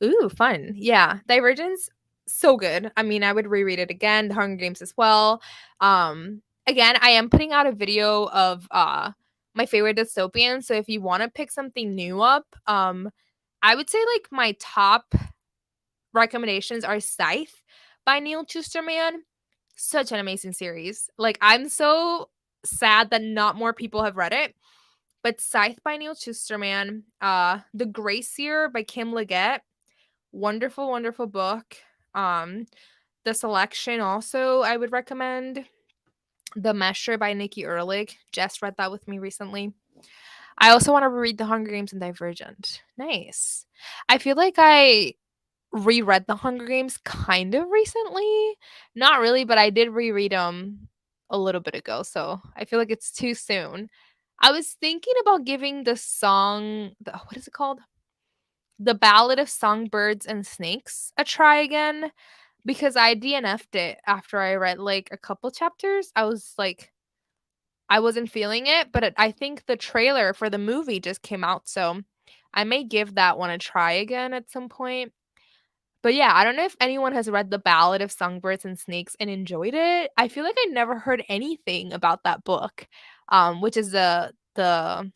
Ooh, fun. Yeah, Divergent's so good. I mean, I would reread it again. The Hunger Games as well. Again, I am putting out a video of my favorite dystopians. So if you want to pick something new up, I would say like my top recommendations are Scythe by Neil Schusterman. Such an amazing series. Like, I'm so sad that not more people have read it. But Scythe by Neil Schusterman, The Gracier by Kim Liggett, wonderful, wonderful book. The Selection also I would recommend. The Mesher by Nikki Erlich. Jess read that with me recently. I also want to read The Hunger Games and Divergent. Nice. I feel like I reread The Hunger Games kind of recently. Not really, but I did reread them a little bit ago, so I feel like it's too soon. I was thinking about giving what is it called? The Ballad of Songbirds and Snakes a try again, because I DNF'd it after I read like a couple chapters. I was like, I wasn't feeling it, but I think the trailer for the movie just came out, so I may give that one a try again at some point. But yeah, I don't know if anyone has read The Ballad of Songbirds and Snakes and enjoyed it. I feel like I never heard anything about that book, which is the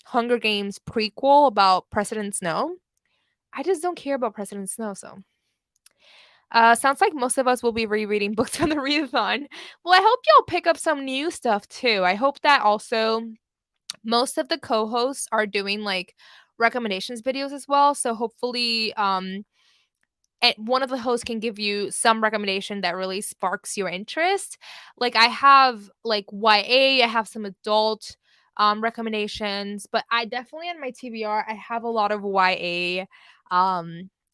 Hunger Games prequel about President Snow. I just don't care about President Snow, so Sounds like most of us will be rereading books from the readathon. Well, I hope y'all pick up some new stuff too. I hope that also most of the co-hosts are doing like recommendations videos as well. So hopefully, one of the hosts can give you some recommendation that really sparks your interest. Like I have like YA, I have some adult recommendations, but I definitely on my TBR I have a lot of YA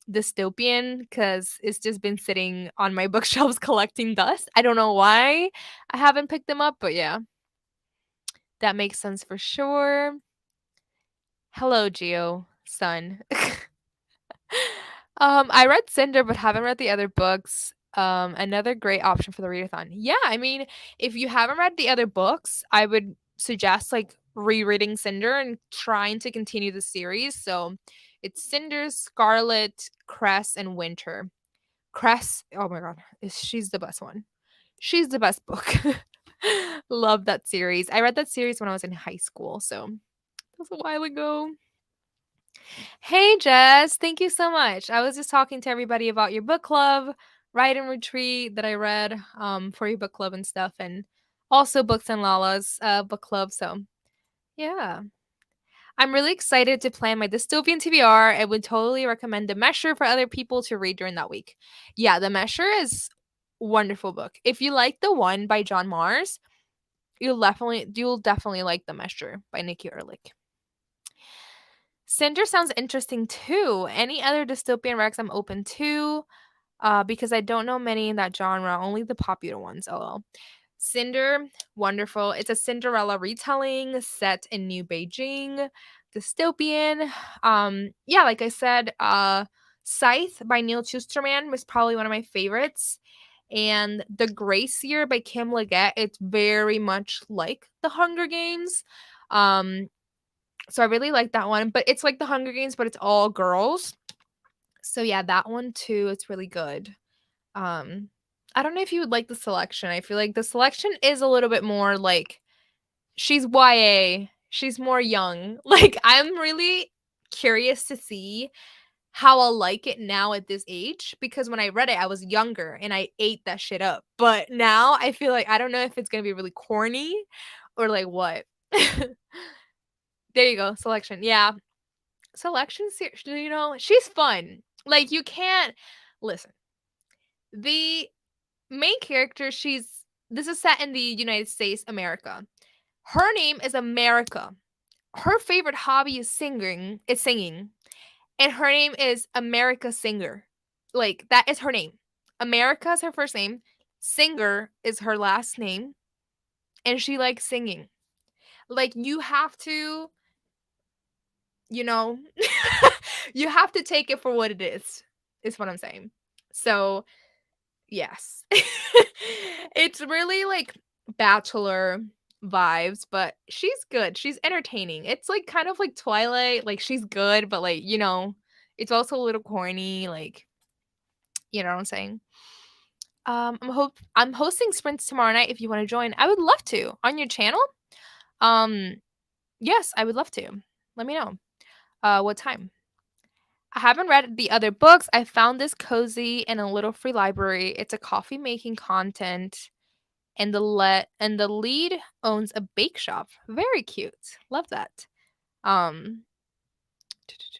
dystopian because it's just been sitting on my bookshelves collecting dust. I don't know why I haven't picked them up, but yeah, that makes sense for sure. Hello, Geo, son. I read Cinder, but haven't read the other books. Another great option for the readathon. Yeah, I mean, if you haven't read the other books, I would suggest like rereading Cinder and trying to continue the series. So it's Cinder, Scarlet, Cress, and Winter. Cress, oh my god, she's the best one. She's the best book. Love that series. I read that series when I was in high school, so that was a while ago. Hey, Jess. Thank you so much. I was just talking to everybody about your book club, Ride and Retreat that I read for your book club and stuff, and also Books and Lala's book club. So, yeah. I'm really excited to plan my dystopian TBR. I would totally recommend The Mesher for other people to read during that week. Yeah, The Mesher is wonderful book. If you like the one by John Mars, you'll definitely like The Mesher by Nikki Erlich. Cinder sounds interesting too. Any other dystopian recs I'm open to, because I don't know many in that genre, only the popular ones. Oh, Cinder, wonderful. It's a Cinderella retelling set in New Beijing, dystopian. Yeah, like I said, Scythe by Neil Schusterman was probably one of my favorites. And The Gracier by Kim Leggett, it's very much like The Hunger Games. So I really like that one, but it's like the Hunger Games, but it's all girls. So yeah, that one too, it's really good. Um I don't know if you would like the selection. I feel like the selection is a little bit more like she's YA, she's more young. Like I'm really curious to see how I'll like it now at this age because when I read it I was younger and I ate that shit up. But now I feel like I don't know if it's going to be really corny or like what. There you go, selection. Yeah, selection she's fun. Like you can't listen. The main character, this is set in the United States, America. Her name is America. Her favorite hobby is singing. And her name is America Singer. Like that is her name. America is her first name. Singer is her last name. And she likes singing. Like you have to, you know, you have to take it for what it is what I'm saying. So, yes. It's really like Bachelor vibes, but she's good. She's entertaining. It's like kind of like Twilight. Like she's good, but like, it's also a little corny. Like, you know what I'm saying? I'm hosting sprints tomorrow night if you want to join. I would love to on your channel. Um, yes, I would love to. Let me know. What time? I haven't read the other books. I found this cozy in a little free library. It's a coffee making content, and the lead owns a bake shop. Very cute. Love that. Um,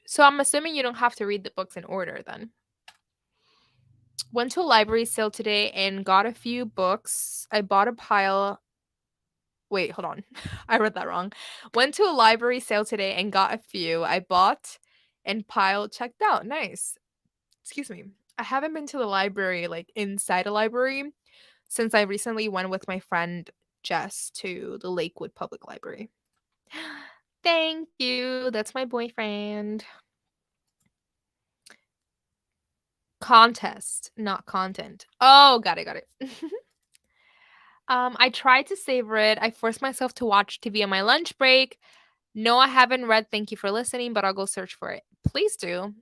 so I'm assuming you don't have to read the books in order then. Went to a library sale today and got a few books. I bought a pile. Wait, hold on. I read that wrong. Went to a library sale today and got a few. I bought and pile checked out. Nice. Excuse me. I haven't been to the library, like inside a library, since I recently went with my friend Jess to the Lakewood Public Library. Thank you. That's my boyfriend. Contest, not content. Oh, got it. I tried to savor it. I forced myself to watch TV on my lunch break. No, I haven't read Thank You for Listening, but I'll go search for it. Please do.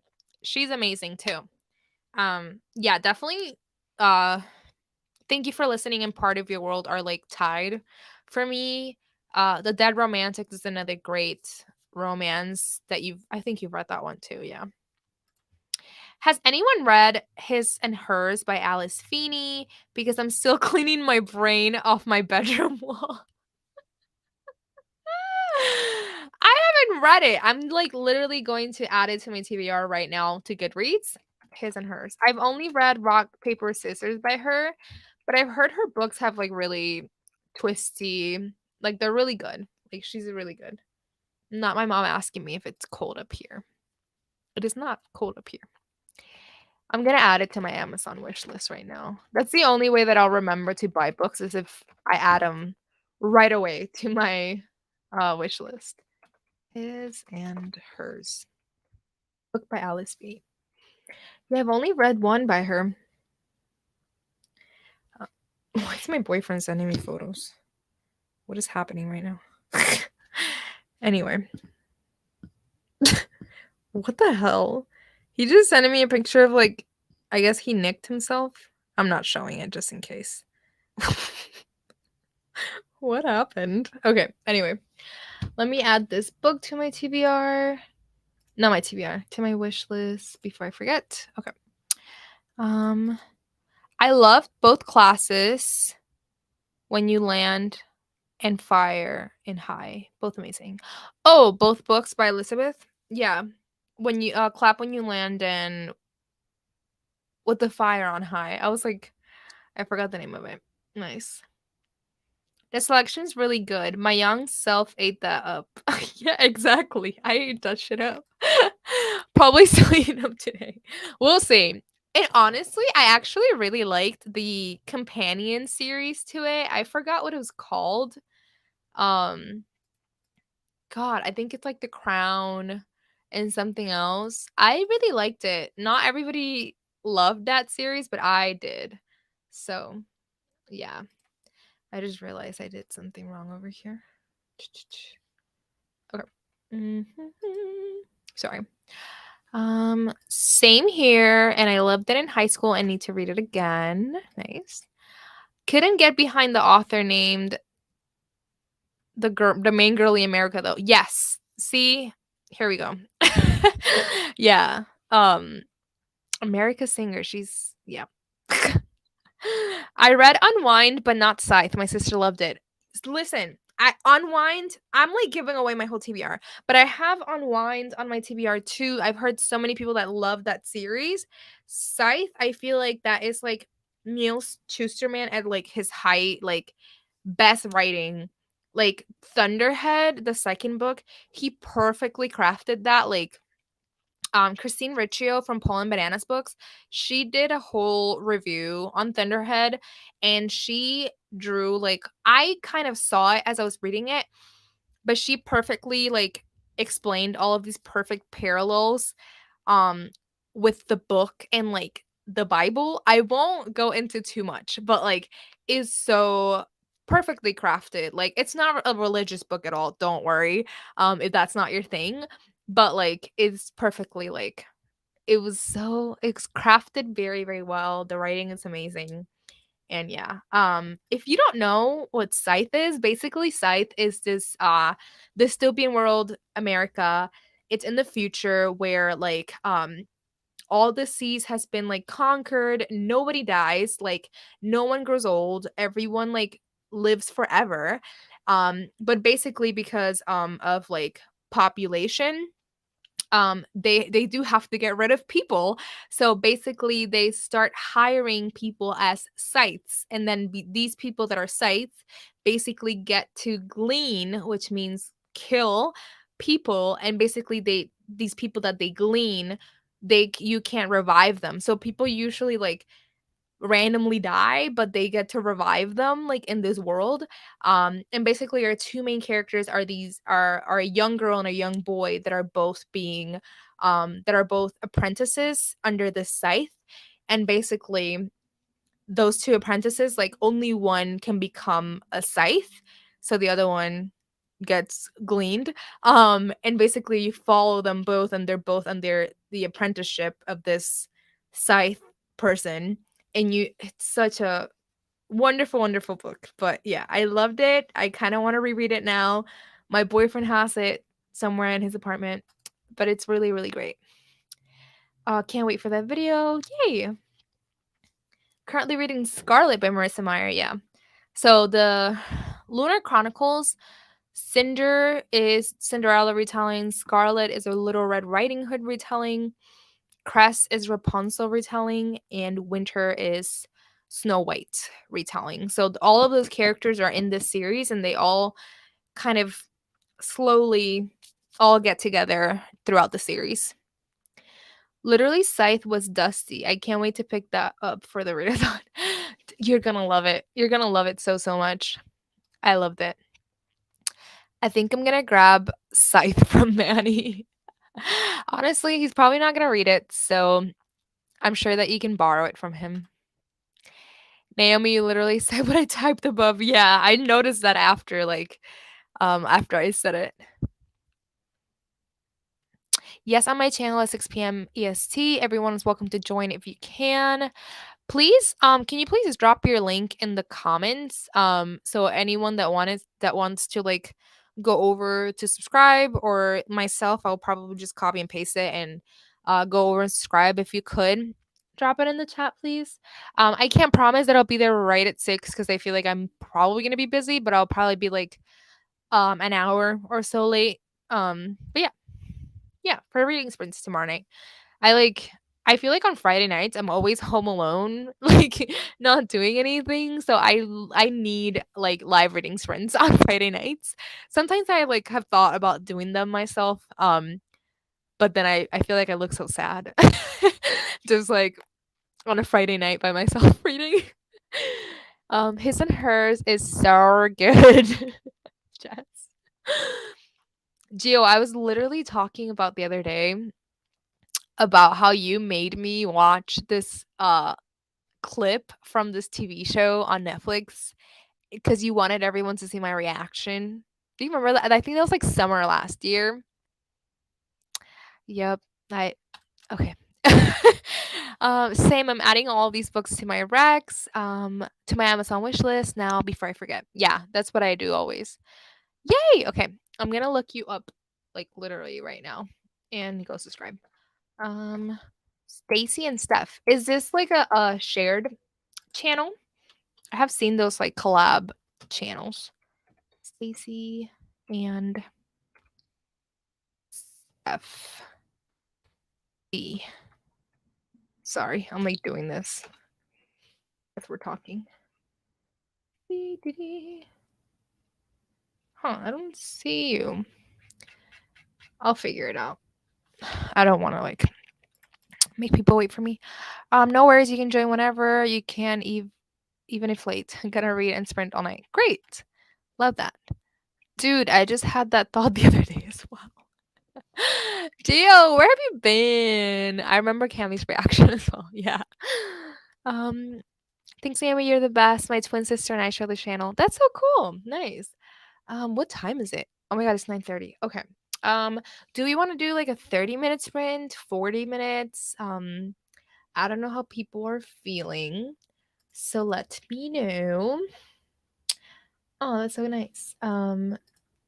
She's amazing too. Yeah, definitely Thank You for Listening and Part of Your World are like tied for me. The Dead Romantic is another great romance that I think you've read that one too, yeah. Has anyone read His and Hers by Alice Feeney? Because I'm still cleaning my brain off my bedroom wall. I haven't read it. I'm like literally going to add it to my TBR right now to Goodreads. His and Hers. I've only read Rock, Paper, Scissors by her, but I've heard her books have like really twisty, like they're really good. Like she's really good. Not my mom asking me if it's cold up here. It is not cold up here. I'm gonna add it to my Amazon wish list right now. That's the only way that I'll remember to buy books is if I add them right away to my wish list. His and Hers. Book by Alice B. Yeah, I've only read one by her. Why is my boyfriend sending me photos? What is happening right now? Anyway. What the hell? He just sent me a picture of like, I guess he nicked himself. I'm not showing it just in case. What happened? Okay, anyway. Let me add this book to my TBR. Not my TBR, to my wish list before I forget. Okay. I loved both classes. When You Land and Fire in High. Both amazing. Oh, both books by Elizabeth? Yeah. When you Clap When You Land and With the Fire on High. I was like, I forgot the name of it. Nice. The selection's really good. My young self ate that up. Yeah, exactly. I ate that shit up. Probably still eating up today. We'll see. And honestly, I actually really liked the companion series to it. I forgot what it was called. Um, God, I think it's like The Crown and something else. I really liked it. Not everybody loved that series, but I did. So, yeah. I just realized I did something wrong over here. Okay. Sorry. Same here, and I loved it in high school and need to read it again. Nice. Couldn't get behind the author named the main girly America though. Yes. See? Here we go. Yeah. America Singer. She's yeah. I read Unwind, but not Scythe. My sister loved it. Listen, I Unwind, I'm like giving away my whole TBR, but I have Unwind on my TBR too. I've heard so many people that love that series. Scythe, I feel like that is like Neil Schusterman at like his height, like best writing. Like Thunderhead, the second book, he perfectly crafted that. Like Christine Riccio from Poland Bananas Books, she did a whole review on Thunderhead and she drew like I kind of saw it as I was reading it, but she perfectly like explained all of these perfect parallels um with the book and like the Bible. I won't go into too much, but like is so perfectly crafted. Like it's not a religious book at all. Don't worry. If that's not your thing, but like it's perfectly like it's crafted very very well. The writing is amazing. And yeah, if you don't know what Scythe is, basically Scythe is this dystopian world America. It's in the future where like all the seas has been like conquered, nobody dies, like no one grows old, everyone like lives forever. But basically because of like population, they do have to get rid of people, so basically they start hiring people as scythes, and then these people that are scythes basically get to glean, which means kill people, and basically these people that they glean, you can't revive them, so people usually like randomly die, but they get to revive them like in this world. And basically our two main characters are these are a young girl and a young boy that are both being that are both apprentices under the scythe. And basically those two apprentices, like only one can become a scythe, so the other one gets gleaned. And basically you follow them both and they're both under the apprenticeship of this scythe person. And it's such a wonderful wonderful book. But yeah, I loved it. I kind of want to reread it now. My boyfriend has it somewhere in his apartment, but it's really really great. Can't wait for that video. Yay! Currently reading Scarlet by Marissa Meyer. Yeah. So the Lunar Chronicles, Cinder is Cinderella retelling, Scarlet is a Little Red Riding Hood retelling, Cress is Rapunzel retelling, and Winter is Snow White retelling. So all of those characters are in this series, and they all kind of slowly all get together throughout the series. Literally, Scythe was dusty. I can't wait to pick that up for the readathon. You're gonna love it. You're gonna love it so, so much. I loved it. I think I'm gonna grab Scythe from Manny. Honestly, he's probably not gonna read it, so I'm sure that you can borrow it from him. Naomi, you literally said what I typed above. Yeah, I noticed that after, like, after I said it. Yes, on my channel at 6 p.m. EST. Everyone is welcome to join if you can. Please, can you please just drop your link in the comments? So anyone that wants to like go over to subscribe, or myself, I'll probably just copy and paste it and go over and subscribe. If you could drop it in the chat, please. I can't promise that I'll be there right at 6 because I feel like I'm probably gonna be busy, but I'll probably be like an hour or so late. But yeah, for reading sprints tomorrow night. I feel like on Friday nights I'm always home alone, like not doing anything. So I need like live reading sprints on Friday nights. Sometimes I like have thought about doing them myself. But then I feel like I look so sad. Just like on a Friday night by myself reading. His and Hers is so good. Jess. Gio, I was literally talking about the other day about how you made me watch this clip from this TV show on Netflix because you wanted everyone to see my reaction. Do you remember that? I think that was like summer last year. Yep. I okay. Same. I'm adding all these books to my Rex, to my Amazon wish list now before I forget. Yeah, that's what I do always. Yay! Okay, I'm gonna look you up like literally right now and go subscribe. Stacy and Steph. Is this like a shared channel? I have seen those like collab channels. Stacy and Steph. B. Sorry, I'm like doing this as we're talking. Huh, I don't see you. I'll figure it out. I don't want to like make people wait for me. No worries, you can join whenever. You can even if late. I'm gonna read and sprint all night. Great. Love that. Dude, I just had that thought the other day as well. Gio, where have you been? I remember Cammy's reaction as well. Yeah. Thanks, Sammy. You're the best. My twin sister and I share the channel. That's so cool. Nice. What time is it? Oh my god, it's 9:30. Okay. Do we want to do like a 30-minute sprint, 40 minutes? I don't know how people are feeling. So let me know. Oh, that's so nice.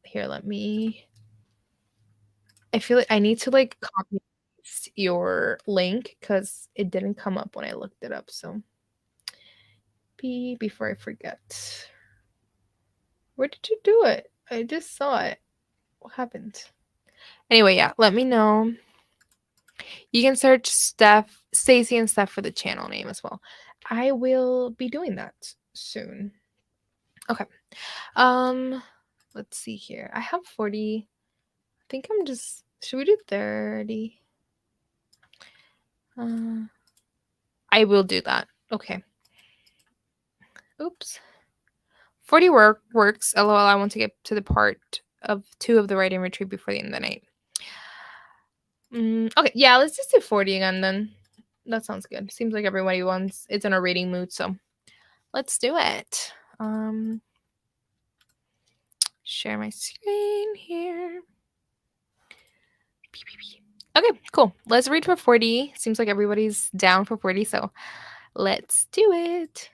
Here, let me. I feel like I need to like copy your link because it didn't come up when I looked it up. So before I forget. Where did you do it? I just saw it. What happened? Anyway, yeah, let me know. You can search Stacy and Steph for the channel name as well. I will be doing that soon. Okay. Let's see here. I have 40. I think I'm just should we do 30? I will do that. Okay. Oops. 40 works. LOL, I want to get to the part of 2 of the writing retreat before the end of the night. Okay, yeah, let's just do 40 again then. That sounds good. Seems like everybody it's in a reading mood, so let's do it. Share my screen here. Okay, cool. Let's read for 40. Seems like everybody's down for 40, so let's do it.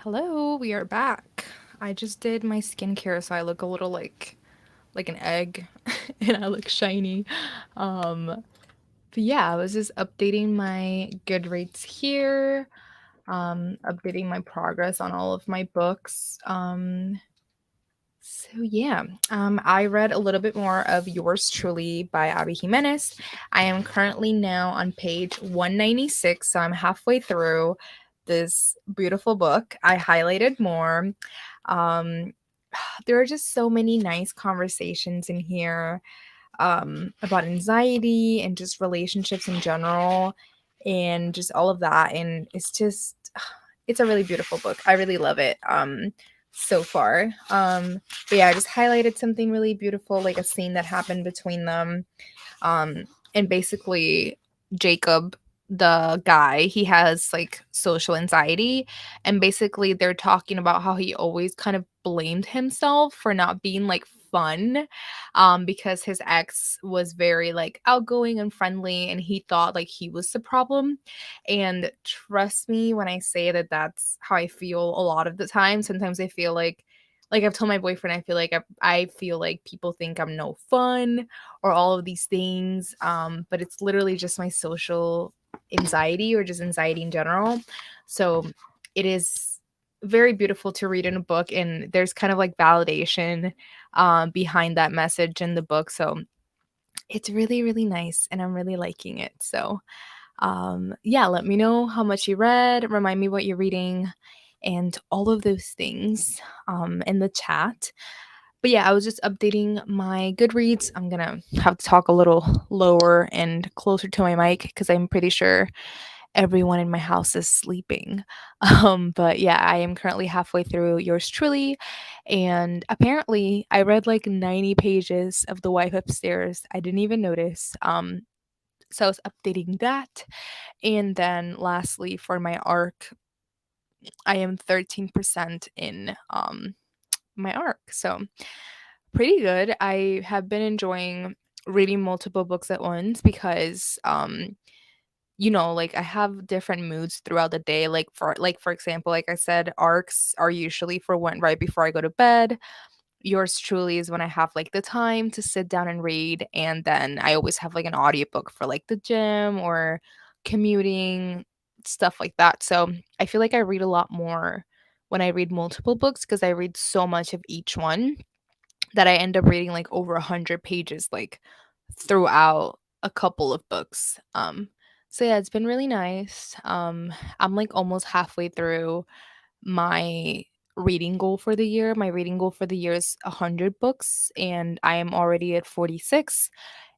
Hello, we are back. I just did my skincare, so I look a little like an egg, and I look shiny. But yeah, I was just updating my Goodreads here, updating my progress on all of my books. So yeah, I read a little bit more of Yours Truly by Abby Jimenez. I am currently now on page 196, so I'm halfway through this beautiful book. I highlighted more. Um, there are just so many nice conversations in here about anxiety and just relationships in general, and just all of that. And it's just, it's a really beautiful book. I really love it. So far. But yeah, I just highlighted something really beautiful, like a scene that happened between them. And basically, Jacob, the guy, he has like social anxiety. And basically, they're talking about how he always kind of blamed himself for not being like fun, because his ex was very like outgoing and friendly, and he thought like he was the problem. And trust me when I say that that's how I feel a lot of the time. Sometimes I feel like I've told my boyfriend, I feel like I feel like people think I'm no fun or all of these things. But it's literally just my social anxiety or just anxiety in general. So it is very beautiful to read in a book, and there's kind of like validation behind that message in the book. So it's really, really nice, and I'm really liking it. So yeah, let me know how much you read, remind me what you're reading, and all of those things in the chat. But yeah, I was just updating my Goodreads. I'm gonna have to talk a little lower and closer to my mic because I'm pretty sure everyone in my house is sleeping. But yeah, I am currently halfway through Yours Truly, and apparently I read like 90 pages of The Wife Upstairs. I didn't even notice. So I was updating that. And then lastly, for my arc, I am 13% in my arc. So pretty good. I have been enjoying reading multiple books at once because like I have different moods throughout the day. Like for example, like I said, arcs are usually for when right before I go to bed. Yours truly is when I have like the time to sit down and read, and then I always have like an audiobook for like the gym or commuting, stuff like that. So I feel like I read a lot more when I read multiple books because I read so much of each one that I end up reading like over 100 pages like throughout a couple of books. So yeah, it's been really nice. I'm like almost halfway through my reading goal for the year. My reading goal for the year is 100 books, and I am already at 46,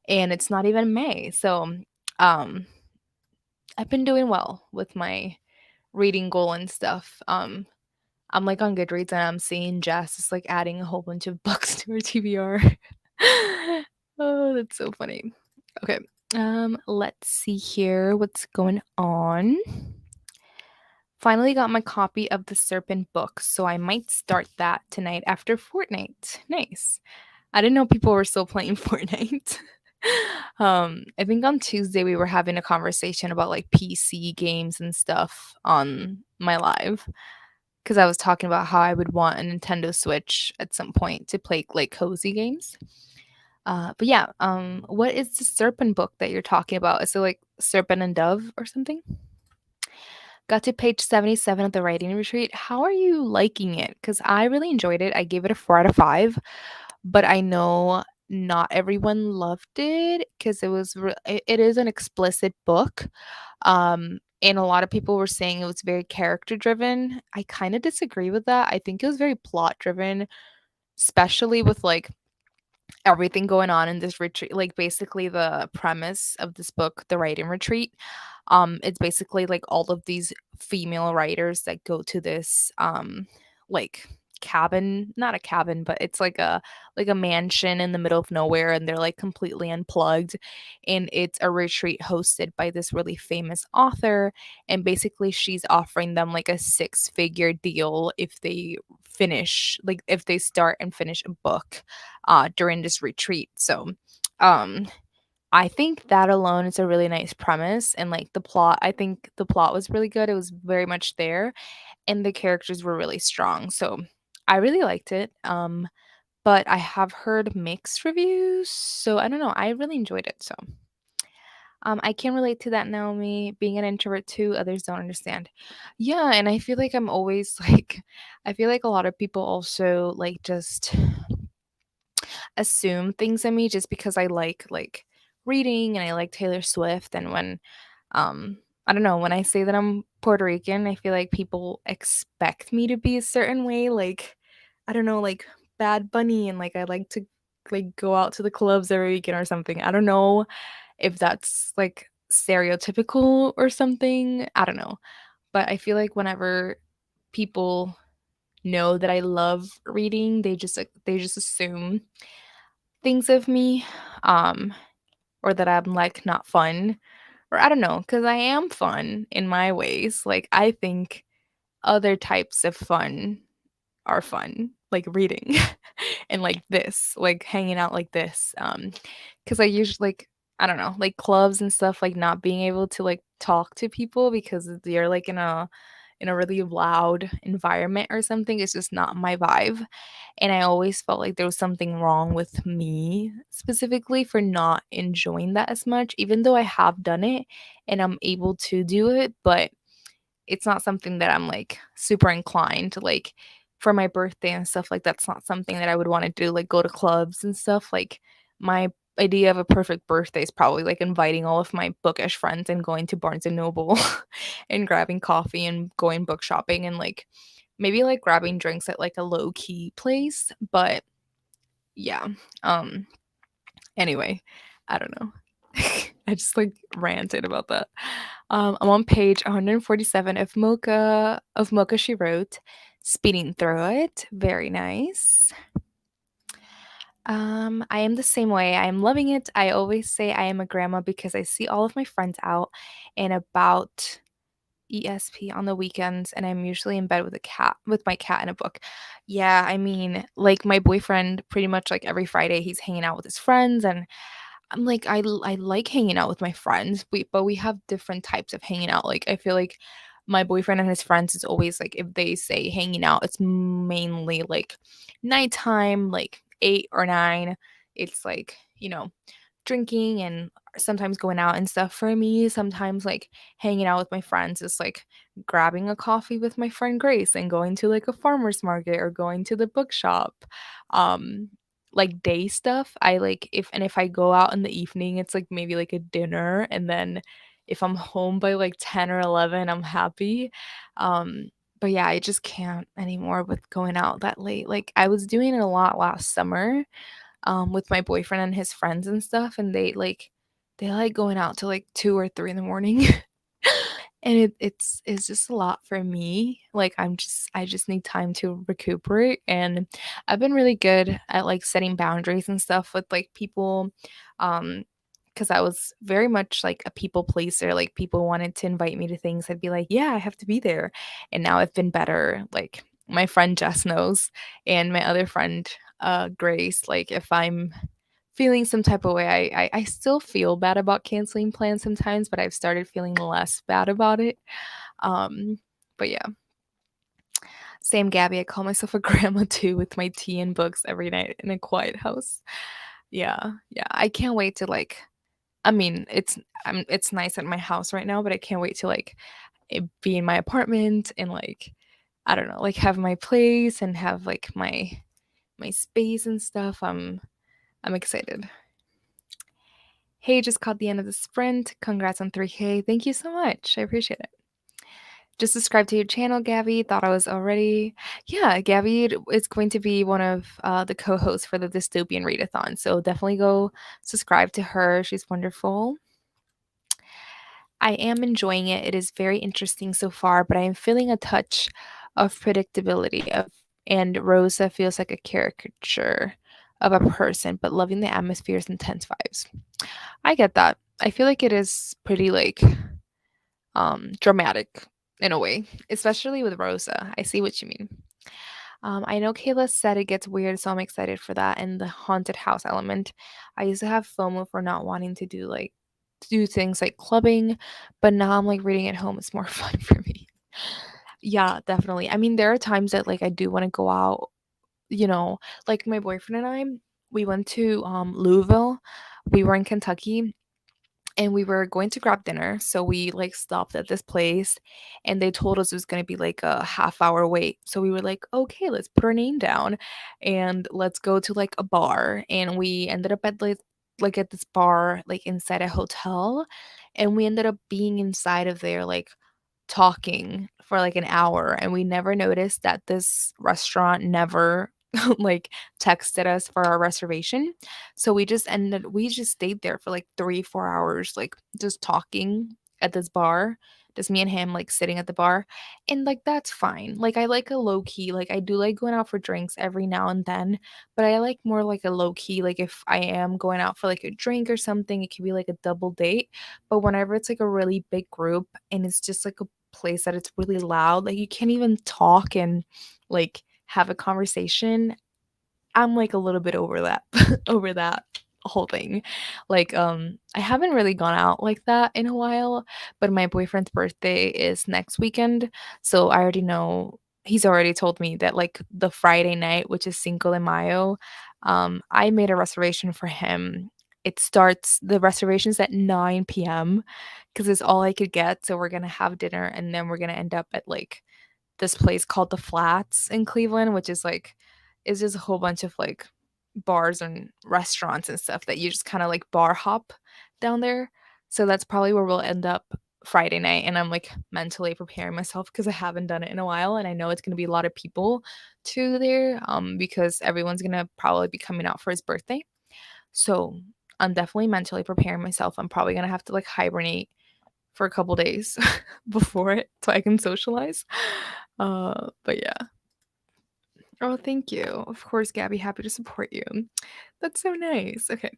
and it's not even May. So um I've been doing well with my reading goal and stuff. I'm like on Goodreads and I'm seeing Jess is like adding a whole bunch of books to her TBR. Oh, that's so funny. Okay. Let's see here what's going on. Finally got my copy of The Serpent book, so I might start that tonight after Fortnite. Nice. I didn't know people were still playing Fortnite. I think on Tuesday we were having a conversation about like PC games and stuff on my live because I was talking about how I would want a Nintendo Switch at some point to play like cozy games. But yeah, what is the Serpent book that you're talking about? Is it like Serpent and Dove or something? Got to page 77 of the writing retreat. How are you liking it? Because I really enjoyed it. I gave it a 4 out of 5, but I know not everyone loved it because it is an explicit book. And a lot of people were saying it was very character driven. I kind of disagree with that. I think it was very plot driven, especially with like everything going on in this retreat. Like basically the premise of this book, The Writing Retreat, it's basically like all of these female writers that go to this like cabin, not a cabin, but it's like a mansion in the middle of nowhere, and they're like completely unplugged, and it's a retreat hosted by this really famous author, and basically she's offering them like a six-figure deal if they finish, like if they start and finish a book during this retreat. So um I think that alone is a really nice premise, and like the plot, I think the plot was really good. It was very much there. and the characters were really strong. So I really liked it. But I have heard mixed reviews, so I don't know. I really enjoyed it. So I can relate to that, Naomi. Being an introvert too, others don't understand. Yeah, and I feel like I'm always like, I feel like a lot of people also like just assume things of me just because I like reading and I like Taylor Swift. And when I don't know, when I say that I'm Puerto Rican, I feel like people expect me to be a certain way, like I don't know, like Bad Bunny, and like I like to like go out to the clubs every weekend or something. I don't know if that's like stereotypical or something. I don't know. But I feel like whenever people know that I love reading, they just assume things of me, um, or that I'm like not fun, or I don't know, because I am fun in my ways. Like I think other types of fun are fun, like reading and like this, like hanging out like this. Because I usually like I don't know, like clubs and stuff, like not being able to like talk to people because you're like in a really loud environment or something. It's just not my vibe. And I always felt like there was something wrong with me specifically for not enjoying that as much, even though I have done it and I'm able to do it, but it's not something that I'm like super inclined to like for my birthday and stuff. Like that's not something that I would want to do, like go to clubs and stuff. Like my idea of a perfect birthday is probably like inviting all of my bookish friends and going to Barnes and Noble and grabbing coffee and going book shopping and like maybe like grabbing drinks at like a low key place. But yeah. Um anyway, I don't know. I just like ranted about that. I'm on page 147 of Mocha She Wrote, speeding through it. Very nice. I am the same way. I am loving it. I always say I am a grandma because I see all of my friends out and about ESP on the weekends, and I'm usually in bed with with my cat and a book. Yeah, I mean, like my boyfriend pretty much like every Friday he's hanging out with his friends, and I'm like I like hanging out with my friends, but we have different types of hanging out. Like I feel like my boyfriend and his friends is always like if they say hanging out, it's mainly like nighttime, like 8 or 9. It's like, drinking and sometimes going out and stuff. For me, sometimes like hanging out with my friends is like grabbing a coffee with my friend Grace and going to like a farmer's market or going to the bookshop. Um like day stuff, I like if I go out in the evening, it's like maybe like a dinner, and then if I'm home by like 10 or 11, I'm happy. Um but yeah, I just can't anymore with going out that late. Like I was doing it a lot last summer with my boyfriend and his friends and stuff, and they like going out to like 2 or 3 in the morning. And it's just a lot for me. Like I just need time to recuperate, and I've been really good at like setting boundaries and stuff with like people, because I was very much like a people pleaser. Like people wanted to invite me to things, I'd be like, yeah, I have to be there. And now I've been better. Like my friend Jess knows, and my other friend Grace. Like if I'm feeling some type of way, I still feel bad about canceling plans sometimes, but I've started feeling less bad about it. Um, but yeah, same Gabby. I call myself a grandma too with my tea and books every night in a quiet house. Yeah, yeah. I can't wait to like. I mean, it's nice at my house right now, but I can't wait to like be in my apartment and like I don't know, like have my place and have like my space and stuff. I'm excited. Hey, just caught the end of the sprint. Congrats on 3K. Thank you so much. I appreciate it. Just subscribe to your channel, Gabby. Thought I was already. Yeah, Gabby is going to be one of the co hosts for the Dystopian Readathon. So definitely go subscribe to her. She's wonderful. I am enjoying it. It is very interesting so far, but I am feeling a touch of predictability and Rosa feels like a caricature of a person, but loving the atmosphere's intense vibes. I get that. I feel like it is pretty like dramatic in a way, especially with Rosa. I see what you mean. I know Kayla said it gets weird, so I'm excited for that. And the haunted house element. I used to have FOMO for not wanting to do things like clubbing, but now I'm like reading at home is more fun for me. Yeah, definitely. I mean, there are times that like I do want to go out, you know, like my boyfriend and I, we went to Louisville. We were in Kentucky and we were going to grab dinner. So we like stopped at this place and they told us it was going to be like a half hour wait. So we were like, okay, let's put our name down and let's go to like a bar. And we ended up at like at this bar, like inside a hotel. And we ended up being inside of there, like talking for like an hour and we never noticed that this restaurant never like texted us for our reservation. So we just stayed there for like 3 4 hours like just talking at this bar, just me and him like sitting at the bar. And like that's fine, like I like a low key, like I do like going out for drinks every now and then, but I like more like a low key, like if I am going out for like a drink or something it could be like a double date. But whenever it's like a really big group and it's just like a place that it's really loud, like you can't even talk and like have a conversation. I'm like a little bit over that over that whole thing. Like I haven't really gone out like that in a while, but my boyfriend's birthday is next weekend, so I already know he's already told me that like the Friday night, which is Cinco de Mayo, I made a reservation for him. It starts the reservation's at 9 p.m. because it's all I could get. So we're gonna have dinner and then we're gonna end up at like this place called the Flats in Cleveland, which is like it's just a whole bunch of like bars and restaurants and stuff that you just kind of like bar hop down there. So that's probably where we'll end up Friday night. And I'm like mentally preparing myself because I haven't done it in a while. And I know it's going to be a lot of people too there because everyone's going to probably be coming out for his birthday. So I'm definitely mentally preparing myself. I'm probably going to have to like hibernate for a couple days before it so I can socialize. But yeah. Oh, thank you. Of course, Gabby, happy to support you. That's so nice. Okay.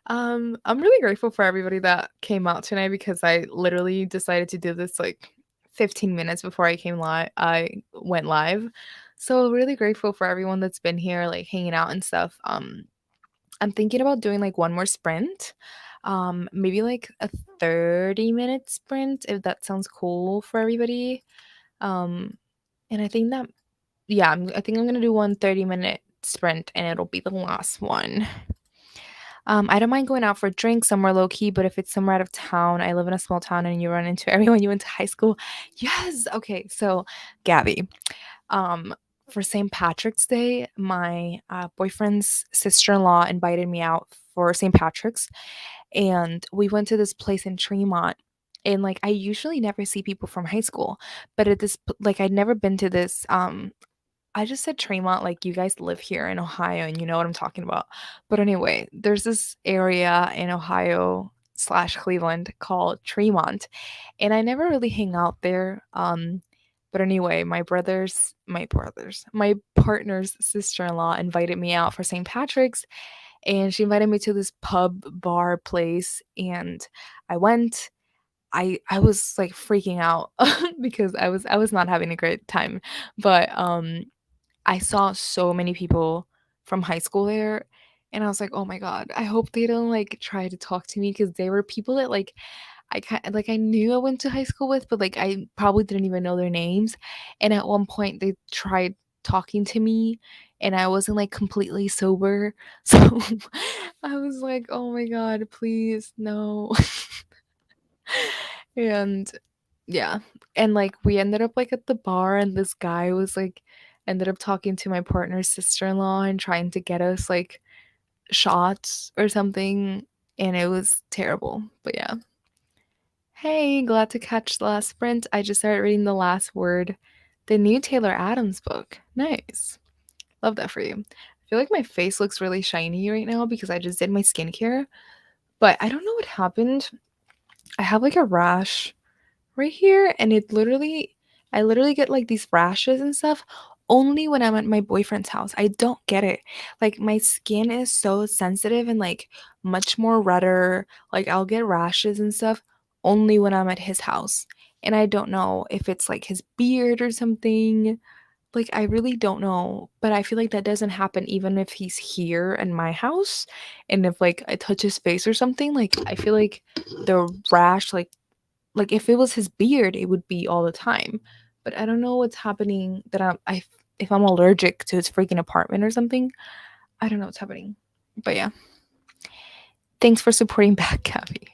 I'm really grateful for everybody that came out tonight because I literally decided to do this like 15 minutes before I went live. So really grateful for everyone that's been here like hanging out and stuff. I'm thinking about doing like one more sprint. Maybe like a 30-minute sprint if that sounds cool for everybody. Um and I think that yeah, I think I'm gonna do one 30-minute sprint and it'll be the last one. I don't mind going out for drinks somewhere low key, but if it's somewhere out of town, I live in a small town and you run into everyone you went to high school. Yes. Okay. So, Gabby, um, for St. Patrick's Day, my boyfriend's sister in law invited me out for St. Patrick's, and we went to this place in Tremont. And like, I usually never see people from high school, but at this, like, I'd never been to this I just said Tremont, like you guys live here in Ohio and you know what I'm talking about. But anyway, there's this area in Ohio slash Cleveland called Tremont, and I never really hang out there. But anyway, my partner's sister-in-law invited me out for St. Patrick's, and she invited me to this pub bar place, and I went. I was like freaking out because I was not having a great time, but I saw so many people from high school there, and I was like, "Oh my god, I hope they don't, like, try to talk to me because they were people that, like, I knew I went to high school with, but, like, I probably didn't even know their names, and at one point, they tried talking to me, and I wasn't, like, completely sober, so I was like, "Oh my god, please, no." And yeah, and, like, we ended up, like, at the bar, and this guy was, like ended up talking to my partner's sister-in-law and trying to get us, like, shots or something, and it was terrible, but yeah. Hey, glad to catch the last sprint. I just started reading The Last Word, the new Taylor Adams book. Nice. Love that for you. I feel like my face looks really shiny right now because I just did my skincare, but I don't know what happened. I have, like, a rash right here and I literally get like these rashes and stuff only when I'm at my boyfriend's house. I don't get it. Like my skin is so sensitive and like much more redder. Like I'll get rashes and stuff only when I'm at his house. And I don't know if it's like his beard or something. Like I really don't know, but I feel like that doesn't happen even if he's here in my house and if like I touch his face or something, like I feel like the rash like if it was his beard, it would be all the time. but I don't know what's happening that if I'm allergic to his freaking apartment or something. I don't know what's happening. But yeah. Thanks for supporting back, Gabby.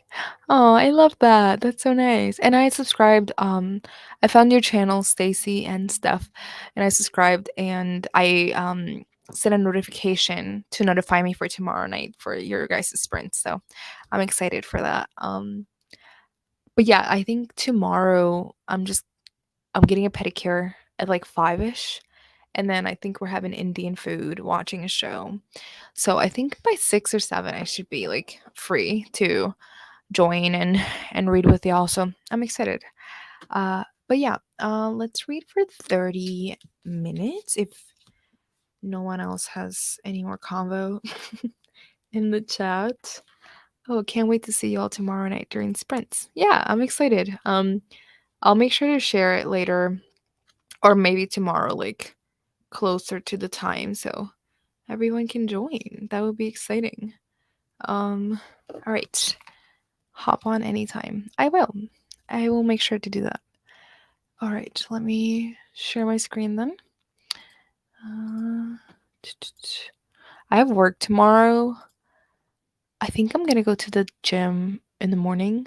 Oh, I love that. That's so nice. And I subscribed. I found your channel, Stacy and Steph, and I subscribed, and I set a notification to notify me for tomorrow night for your guys' sprint. So I'm excited for that. But yeah, I think tomorrow I'm getting a pedicure at like 5ish, and then I think we're having Indian food, watching a show. So I think by 6 or 7 I should be like free to join and read with y'all. So I'm excited. But yeah, let's read for 30 minutes if no one else has any more convo in the chat. Oh, can't wait to see y'all tomorrow night during sprints. Yeah, I'm excited. I'll make sure to share it later or maybe tomorrow, like closer to the time, so everyone can join. That would be exciting. All right. Hop on anytime. I will. I will make sure to do that. All right, let me share my screen then. I have work tomorrow. I think I'm gonna go to the gym in the morning.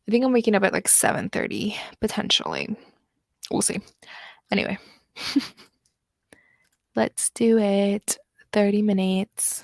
I think I'm waking up at like 7:30 potentially. We'll see. Anyway, let's do it. 30 minutes.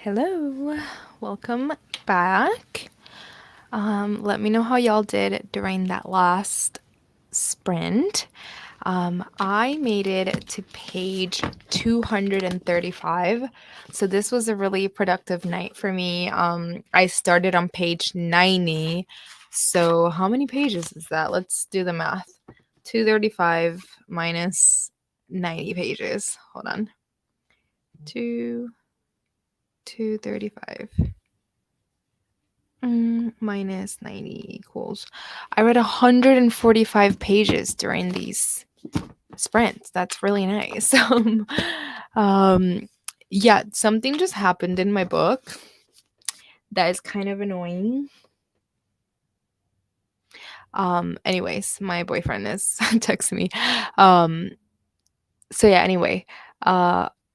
Hello, welcome back. Let me know how y'all did during that last sprint. I made it to page 235. So this was a really productive night for me. I started on page 90. So how many pages is that? Let's do the math. 235 minus 90 pages. Hold on. 235 minus 90 equals. I read 145 pages during these sprints. That's really nice. Yeah, something just happened in my book that is kind of annoying. Anyways, my boyfriend is texting me. So yeah, anyway,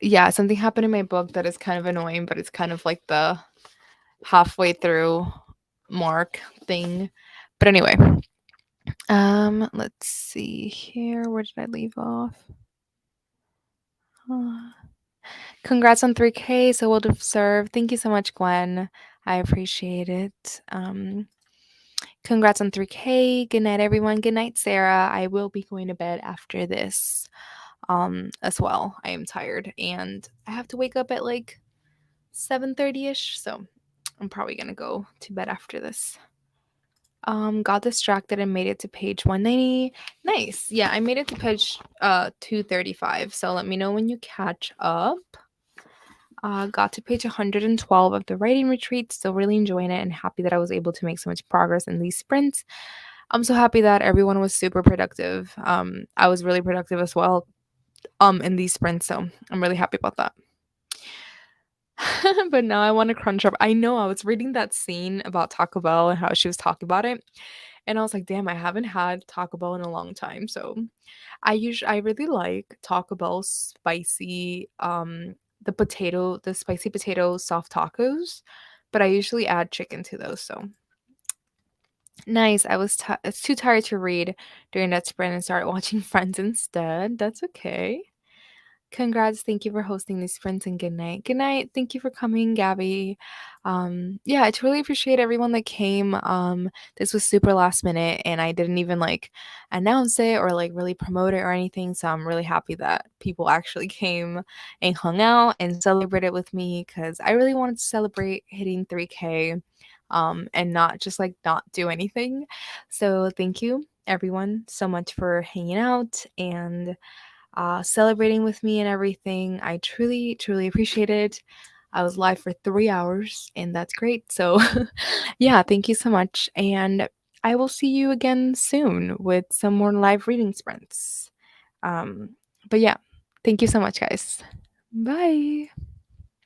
yeah, something happened in my book that is kind of annoying, but it's kind of like the halfway through mark thing. But anyway, let's see here. Where did I leave off? Congrats on 3K. So well deserved. Thank you so much, Gwen. I appreciate it. Congrats on 3K. Good night, everyone. Good night, Sarah. I will be going to bed after this as well. I am tired and I have to wake up at like 7:30ish, so I'm probably gonna go to bed after this. Got distracted and made it to page 190. Nice. Yeah, I made it to page 235. So let me know when you catch up. Got to page 112 of the writing retreat. Still really enjoying it and happy that I was able to make so much progress in these sprints. I'm so happy that everyone was super productive. I was really productive as well in these sprints, so I'm really happy about that. But now I want to crunch up. I know I was reading that scene about Taco Bell and how she was talking about it, and I was like, damn, I haven't had Taco Bell in a long time. So I really like Taco Bell spicy the spicy potato soft tacos, but I usually add chicken to those. So nice. It's too tired to read during that sprint and start watching Friends instead. That's okay. Congrats. Thank you for hosting these sprints and good night. Good night. Thank you for coming, Gabby. Yeah, I truly appreciate everyone that came. This was super last minute and I didn't even like announce it or like really promote it or anything. So I'm really happy that people actually came and hung out and celebrated with me because I really wanted to celebrate hitting 3K and not just like not do anything. So thank you everyone so much for hanging out and celebrating with me and everything. I truly, truly appreciate it. I was live for 3 hours, and that's great. So, yeah, thank you so much. And I will see you again soon with some more live reading sprints. But yeah, thank you so much, guys. Bye.